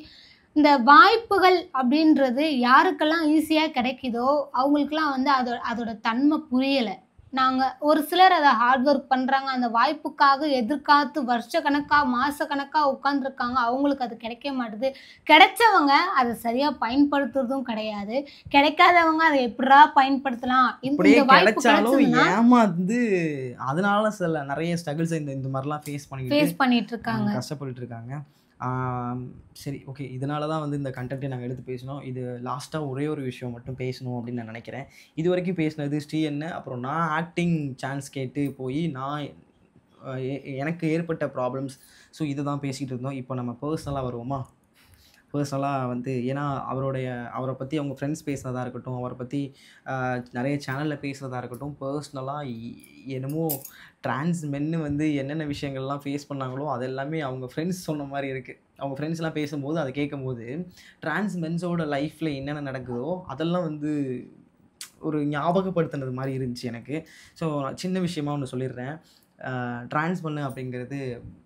இந்த வாய்ப்புகள் அப்படின்றது யாருக்கெல்லாம் ஈஸியாக கிடைக்குதோ அவங்களுக்குலாம் வந்து அதோட தன்மை புரியலை. நாங்கள் ஒரு சிலர் அதை ஹார்ட் ஒர்க் பண்ணுறாங்க, அந்த வாய்ப்புக்காக எதிர்காத்து வருஷக்கணக்காக மாதக்கணக்காக உட்காந்துருக்காங்க, அவங்களுக்கு அது கிடைக்க மாட்டுது. கிடைச்சவங்க அதை சரியாக பயன்படுத்துறதும் கிடையாது. கிடைக்காதவங்க அதை எப்படா பயன்படுத்தலாம், அப்படியே இந்த வாய்ப்பு கிடைச்சாலும் கிடைச்சதுன்னா ஏமாந்து அதனால சில நிறைய ஸ்ட்ரகிள்ஸை இந்த மாதிரிலாம் ஃபேஸ் பண்ணிட்டு இருக்காங்க. கஷ்டப்பட்டுட்டு இருக்காங்க. சரி, ஓகே. இதனால தான் வந்து இந்த கண்டென்ட்டை நாங்கள் எடுத்து பேசினோம். இது லாஸ்ட்டாக ஒரே ஒரு விஷயம் மட்டும் பேசணும் அப்படின்னு நான் நினைக்கிறேன். இது வரைக்கும் பேசினது ஸ்ரீயண்ண, அப்புறம் நான் ஆக்டிங் சான்ஸ் கேட்டு போய் நான் எனக்கு ஏற்பட்ட ப்ராப்ளம்ஸ். ஸோ இதை தான் பேசிகிட்டு இருந்தோம். இப்போ நம்ம பர்சனலாக வருவோமா? பர்சனலாக வந்து ஏன்னா அவரை பற்றி அவங்க ஃப்ரெண்ட்ஸ் பேசுகிறதா இருக்கட்டும், அவரை பற்றி நிறைய சேனலில் பேசுகிறதா இருக்கட்டும், பர்சனலாக என்னமோ ட்ரான்ஸ் மென்னு வந்து என்னென்ன விஷயங்கள்லாம் ஃபேஸ் பண்ணாங்களோ அது எல்லாமே அவங்க ஃப்ரெண்ட்ஸ் சொன்ன மாதிரி இருக்குது. அவங்க ஃப்ரெண்ட்ஸ்லாம் பேசும்போது அதை கேட்கும்போது ட்ரான்ஸ் மென்ஸோட லைஃப்பில் என்னென்ன நடக்குதோ அதெல்லாம் வந்து ஒரு ஞாபகப்படுத்தினது மாதிரி இருந்துச்சு எனக்கு. ஸோ சின்ன விஷயமா ஒன்று சொல்லிடுறேன். ட்ரான்ஸ் பண்ணு அப்படிங்கிறது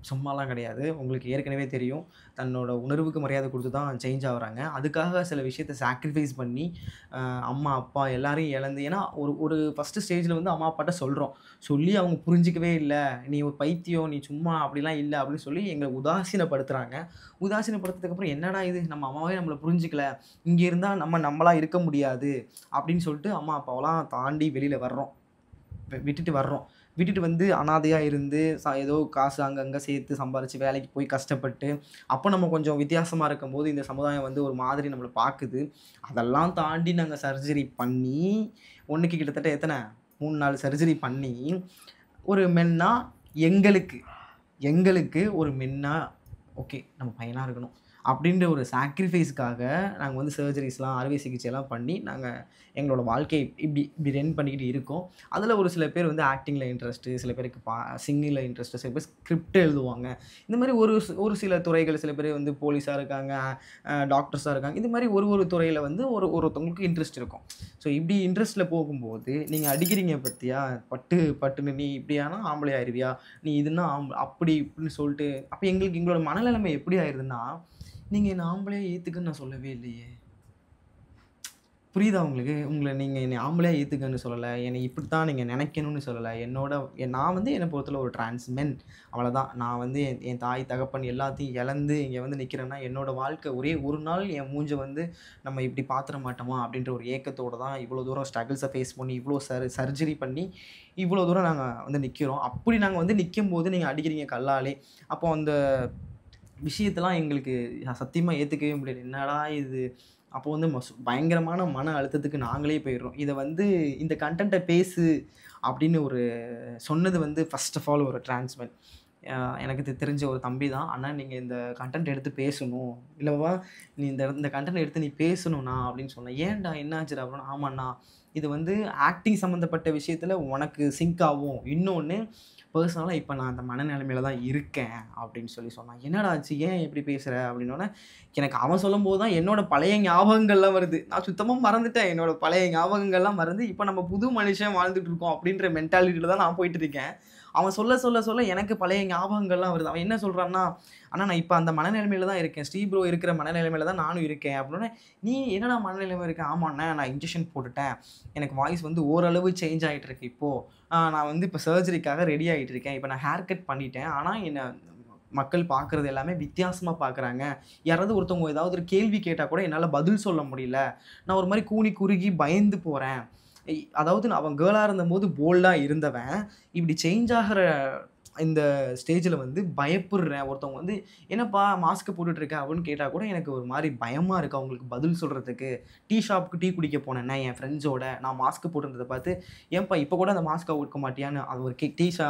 சும்மாலாம் கிடையாது. உங்களுக்கு ஏற்கனவே தெரியும், தன்னோட உணர்வுக்கு மரியாதை கொடுத்து தான் சேஞ்ச் ஆகுறாங்க. அதுக்காக சில விஷயத்தை சாக்ரிஃபைஸ் பண்ணி அம்மா அப்பா எல்லாரையும் இழந்து, ஏன்னா ஒரு ஃபஸ்ட்டு ஸ்டேஜில் வந்து அம்மா அப்பாட்ட சொல்லி அவங்க புரிஞ்சிக்கவே இல்லை, நீ ஒரு பைத்தியம், நீ சும்மா அப்படிலாம் இல்லை அப்படின்னு சொல்லி எங்களை உதாசீனப்படுத்துகிறாங்க. உதாசீனப்படுத்துறதுக்கப்புறம் என்னடா இது, நம்ம அம்மாவே நம்மளை புரிஞ்சிக்கல, இங்கே இருந்தால் நம்மளாக இருக்க முடியாது அப்படின்னு சொல்லிட்டு அம்மா அப்பாவெல்லாம் தாண்டி வெளியில் விட்டுட்டு வந்து அனாதையாக இருந்து ஏதோ காசு அங்கங்கே சேர்த்து சம்பாரித்து வேலைக்கு போய் கஷ்டப்பட்டு, அப்போ நம்ம கொஞ்சம் வித்தியாசமாக இருக்கும்போது இந்த சமுதாயம் வந்து ஒரு மாதிரி நம்மளை பார்க்குது. அதெல்லாம் தாண்டி நாங்கள் சர்ஜரி பண்ணி ஒன்றுக்கு கிட்டத்தட்ட எத்தனை 3-4 சர்ஜரி பண்ணி ஒரு மென்னா எங்களுக்கு ஒரு மென்னா ஓகே நம்ம பையனாக இருக்கணும் அப்படின்ற ஒரு சாக்ரிஃபைஸ்க்காக நாங்கள் வந்து சர்ஜரிஸ்லாம் அறுவை சிகிச்சைலாம் பண்ணி நாங்கள் எங்களோட வாழ்க்கையை இப்படி ரன் பண்ணிக்கிட்டு இருக்கோம். அதில் ஒரு சில பேர் வந்து ஆக்டிங்கில் இன்ட்ரெஸ்ட்டு, சில பேருக்கு சிங்கிங்கில் இன்ட்ரெஸ்ட்டு, சில பேர் ஸ்கிரிப்ட் எழுதுவாங்க. இந்த மாதிரி ஒரு சில துறைகள், சில பேர் வந்து போலீஸாக இருக்காங்க, டாக்டர்ஸாக இருக்காங்க. இது மாதிரி ஒரு துறையில் வந்து ஒருத்தவங்களுக்கு இன்ட்ரெஸ்ட் இருக்கும். ஸோ இப்படி இன்ட்ரெஸ்ட்டில் போகும்போது நீங்கள் அடிக்கிறீங்க பற்றியா, பட்டுன்னு நீ இப்படியானா ஆம்பளை ஆயிடுவியா, நீ இதுன்னா அப்படி இப்படின்னு சொல்லிட்டு, அப்போ எங்களோட மனநிலைமை எப்படி ஆயிடுதுன்னா, நீங்கள் என்ன ஆம்பளையாக ஏற்றுக்குன்னு நான் சொல்லவே இல்லையே. புரியுதா உங்களுக்கு? நீங்கள் என்னை ஆம்பளையாக ஏற்றுக்கன்னு சொல்லலை, என்னை இப்படித்தான் நீங்கள் நினைக்கணும்னு சொல்லலை. நான் வந்து என்னை பொறுத்தவரை ஒரு டிரான்ஸ்மென், அவ்வளோதான். நான் வந்து என் தாய் தகப்பன் எல்லாத்தையும் இழந்து இங்கே வந்து நிற்கிறேன்னா, என்னோடய வாழ்க்கை ஒரே ஒரு நாள் என் மூஞ்சை வந்து நம்ம இப்படி பார்த்துட மாட்டோமா அப்படின்ற ஒரு ஏக்கத்தோடு தான் இவ்வளோ தூரம் ஸ்ட்ரகிள்ஸை ஃபேஸ் பண்ணி இவ்வளோ சர்ஜரி பண்ணி இவ்வளோ தூரம் நாங்கள் வந்து நிற்கிறோம். அப்படி நாங்கள் வந்து நிற்கும்போது நீங்கள் அடிக்கிறீங்க கல்லாலே. அப்போ அந்த விஷயத்தெல்லாம் எங்களுக்கு சத்தியமாக ஏற்றுக்கவே முடியாது. என்னடா இது, அப்போ வந்து பயங்கரமான மன அழுத்தத்துக்கு நாங்களே போயிடுறோம். இதை வந்து இந்த கண்டென்ட்டை பேசு அப்படின்னு சொன்னது வந்து ஃபர்ஸ்ட் ஆஃப் ஆல் ஒரு டிரான்ஸ்மென் எனக்கு தெரிஞ்ச ஒரு தம்பி தான். அண்ணா நீங்கள் இந்த கண்டென்ட் எடுத்து பேசணும், இல்லைவா நீ இந்த கண்டென்ட் எடுத்து நீ பேசணும்ண்ணா அப்படின்னு சொன்னேன். ஏன்டா என்னாச்சுடா அப்படின்னா, ஆமாண்ணா இது வந்து ஆக்டிங் சம்மந்தப்பட்ட விஷயத்தில் உனக்கு சிங்க் ஆகும், இன்னொன்று பர்சனலாக இப்போ நான் அந்த மனநிலைமையில தான் இருக்கேன் அப்படின்னு சொன்னான். என்னடா ஆச்சு, ஏன் எப்படி பேசுகிற அப்படின்னோடனே எனக்கு அவன் சொல்லும்போது தான் என்னோட பழைய ஞாபகங்கள்லாம் வருது. நான் சுத்தமாக மறந்துட்டேன், என்னோட பழைய ஞாபகங்கள்லாம் மறந்து இப்போ நம்ம புது மனுஷன் வாழ்ந்துட்டு இருக்கோம் அப்படின்ற மென்டாலிட்டியில் தான் நான் போயிட்டு இருக்கேன். அவன் சொல்ல எனக்கு பழைய ஞாபகங்கள்லாம் வருது. அவன் என்ன சொல்கிறான்னா, ஆனால் நான் இப்போ அந்த மனநிலைமையில தான் இருக்கேன், ஸ்ரீ ப்ரோ இருக்கிற மனநிலைமையில தான் நானும் இருக்கேன் அப்படின்னே. நீ என்னடா மனநிலைமை இருக்கேன்? ஆமாண்ணே நான் இன்ஜெக்ஷன் போட்டுட்டேன், எனக்கு வாய்ஸ் வந்து ஓரளவு சேஞ்ச் ஆகிட்டு இருக்கு, இப்போது நான் வந்து இப்போ சர்ஜரிக்காக ரெடி ஆகிட்டு இருக்கேன், இப்போ நான் ஹேர் கட் பண்ணிட்டேன், ஆனால் என்னை மக்கள் பார்க்குறது எல்லாமே வித்தியாசமாக பார்க்குறாங்க. யாராவது ஒருத்தவங்க ஏதாவது ஒரு கேள்வி கேட்டால் கூட என்னால் பதில் சொல்ல முடியல. நான் ஒரு மாதிரி கூனி குறுகி பயந்து போகிறேன். அதாவது அவன் கேர்ளாக இருந்தபோது போல்டாக இருந்தவன் இப்படி சேஞ்ச் ஆகிற இந்த ஸ்டேஜில் வந்து பயப்படுறேன். ஒருத்தவங்க வந்து என்னப்பா மாஸ்க்கு போட்டுட்ருக்க அப்படின்னு கேட்டால் கூட எனக்கு ஒரு மாதிரி பயமாக இருக்குது அவங்களுக்கு பதில் சொல்கிறதுக்கு. டீ ஷாப்புக்கு டீ குடிக்க போனேன்னா என் ஃப்ரெண்ட்ஸோட நான் மாஸ்க்கு போட்டுருந்ததை பார்த்து ஏன்ப்பா இப்போ கூட அந்த மாஸ்க்கை கொடுக்க மாட்டியான்னு அது ஒரு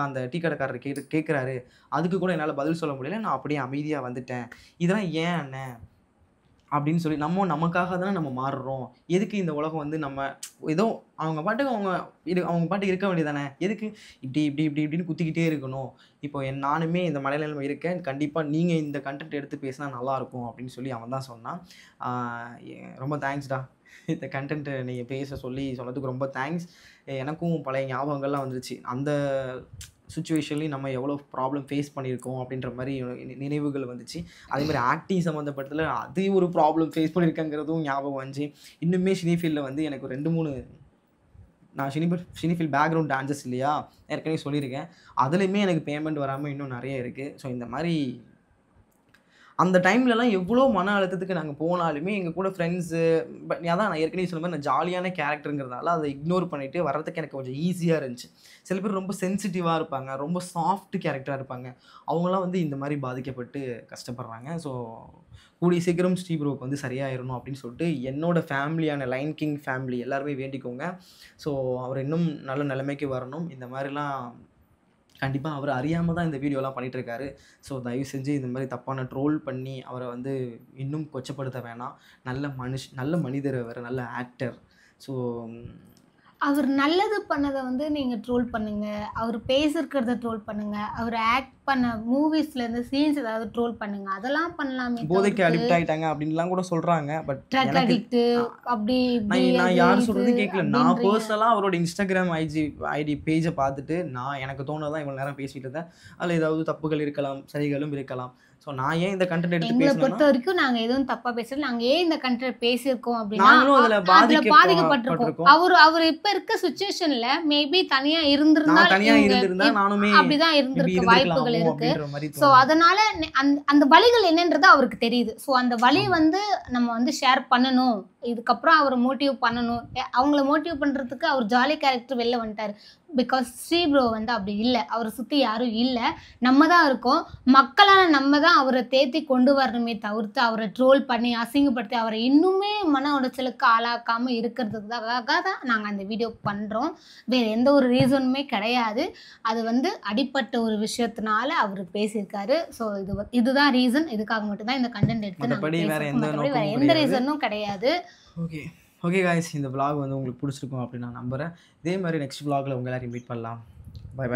அந்த டீ கடைக்காரர் கேட்குறாரு. அதுக்கு கூட என்னால் பதில் சொல்ல முடியல. நான் அப்படியே அமைதியாக வந்துட்டேன். இதெல்லாம் ஏன் அண்ணன் அப்படின்னு சொல்லி நமக்காக தானே நம்ம மாறுறோம். எதுக்கு இந்த உலகம் வந்து நம்ம ஏதோ அவங்க பாட்டுக்கு அவங்க பாட்டுக்கு இருக்க வேண்டியதானே. எதுக்கு இப்படின்னு குத்திக்கிட்டே இருக்கணும். இப்போ நானுமே இந்த மலைநிலைமை இருக்கேன். கண்டிப்பாக நீங்கள் இந்த கண்டென்ட் எடுத்து பேசினா நல்லாயிருக்கும் அப்படின்னு சொல்லி அவன் தான் சொன்னான். ரொம்ப தேங்க்ஸ்டா. இந்த கண்டென்ட் நீங்கள் பேச சொன்னதுக்கு ரொம்ப தேங்க்ஸ். எனக்கும் பழைய ஞாபகங்கள்லாம் வந்துருச்சு. அந்த சுச்சுவேஷன்லேயும் நம்ம எவ்வளோ ப்ராப்ளம் ஃபேஸ் பண்ணியிருக்கோம் அப்படின்ற மாதிரி நினைவுகள் வந்துச்சு. அதேமாதிரி ஆக்டிங் சம்மந்தப்பட்டதில் அது ஒரு ப்ராப்ளம் ஃபேஸ் பண்ணியிருக்கேங்கிறதும் ஞாபகம் வந்துச்சு. இன்னுமே சினிஃபீல்டில் வந்து எனக்கு 2-3 நான் சினிஃபீல்ட் பேக்ரவுண்ட் டான்சஸ் இல்லையா, ஏற்கனவே சொல்லியிருக்கேன். அதுலேயுமே எனக்கு பேமெண்ட் வராமல் இன்னும் நிறைய இருக்குது. ஸோ இந்த மாதிரி அந்த டைம்லலாம் எவ்வளோ மன அழுத்தத்துக்கு நாங்கள் போனாலுமே எங்கள் கூட ஃப்ரெண்ட்ஸு அதான் நான் ஏற்கனவே சொன்ன மாதிரி நான் ஜாலியான கேரக்டருங்கிறதுனால அதை இக்னோர் பண்ணிவிட்டு வர்றதுக்கு எனக்கு கொஞ்சம் ஈஸியாக இருந்துச்சு. சில பேர் ரொம்ப சென்சிட்டிவாக இருப்பாங்க, ரொம்ப சாஃப்ட் கேரக்டராக இருப்பாங்க. அவங்களாம் வந்து இந்த மாதிரி பாதிக்கப்பட்டு கஷ்டப்படுறாங்க. ஸோ கூடிய சீக்கிரம் ஸ்ரீ ப்ரோக்கு வந்து சரியாயிடணும் அப்படின்னு சொல்லிட்டு என்னோட ஃபேமிலியான லைன் கிங் ஃபேமிலி எல்லாருமே வேண்டிக்கோங்க. ஸோ அவர் இன்னும் நல்ல நிலைமைக்கு வரணும். இந்த மாதிரிலாம் கண்டிப்பாக அவர் அறியாமல் தான் இந்த வீடியோலாம் பண்ணிகிட்ருக்காரு. ஸோ தயவு செஞ்சு இந்த மாதிரி தப்பான ட்ரோல் பண்ணி அவரை வந்து இன்னும் கொச்சப்படுத்த வேணாம். நல்ல மனிதர், அவர் நல்ல ஆக்டர். ஸோ அவர் நல்லது பண்ணதை வந்து நீங்கள் ட்ரோல் பண்ணுங்க, அவர் பேசிருக்கிறத ட்ரோல் பண்ணுங்க, அவர் ஆக்ட் பண்ண மூவிஸ்லேருந்து சீன்ஸ் ஏதாவது ட்ரோல் பண்ணுங்க, அதெல்லாம் பண்ணலாமே. போதைக்கு அடிக்ட் ஆகிட்டாங்க அப்படின்லாம் கூட சொல்கிறாங்க. பட் ட்ரக் அடிக்ட் அப்படி நான் யார் சொல்கிறதும் கேட்கல. நான் பர்சனலாக அவரோட இன்ஸ்டாகிராம் ஐடி பேஜை பார்த்துட்டு எனக்கு தோணுதான் இவ்வளோ நேரம் பேசிகிட்டு இருந்தேன். அதில் ஏதாவது தப்புகள் இருக்கலாம், சரிகளும் இருக்கலாம். ஸோ நான் ஏன் இந்த கண்டென்ட் எடுத்து எங்களை பொறுத்த வரைக்கும் நாங்கள் எதுவும் தப்பாக பேசல. நாங்கள் ஏன் இந்த கண்டென்ட் பேசியிருக்கோம் அப்படின்னா அதில் பாதிக்கப்பட்டிருக்கோம். அவர் இப்போ இருக்க சுச்சுவேஷன்ல மேபி தனியா இருந்திருந்தா நானுமே அப்படிதான் இருந்திருக்க வாய்ப்புகள் இருக்கு. ஸோ அதனால அந்த வழிகள் என்னன்றது அவருக்கு தெரியுது. ஸோ அந்த வழி வந்து நம்ம வந்து ஷேர் பண்ணணும். இதுக்கப்புறம் அவரை மோட்டிவ் பண்ணணும். அவங்கள மோட்டிவ் பண்றதுக்கு அவர் ஜாலி கேரக்டர் வெளில வந்துட்டாரு. பிகாஸ் ஸ்ரீ ப்ரோ வந்து அப்படி இல்லை. அவரை சுற்றி யாரும் இல்லை, நம்ம தான் இருக்கோம். மக்களான நம்ம தான் அவரை தேத்தி கொண்டு வரணுமே தவிர்த்து அவரை ட்ரோல் பண்ணி அசிங்கப்படுத்தி அவரை இன்னுமே மன உடைச்சலுக்கு ஆளாக்காமல் இருக்கிறதுக்காக தான் நாங்கள் அந்த வீடியோ பண்ணுறோம். வேறு எந்த ஒரு ரீசனுமே கிடையாது. அது வந்து அடிப்பட்ட ஒரு விஷயத்தினால அவர் பேசியிருக்காரு. ஸோ இதுதான் ரீசன். இதுக்காக மட்டும்தான் இந்த கண்டென்ட் எடுத்து வேறு எந்த ரீசனும் கிடையாது. ஓகே காய்ஸ், இந்த vlog வந்து உங்களுக்கு பிடிச்சிருக்கும் அப்படின்னு நான் நம்புகிறேன். இதே மாதிரி நெக்ஸ்ட் vlogல உங்க எல்லாரையும் மீட் பண்ணலாம். பை.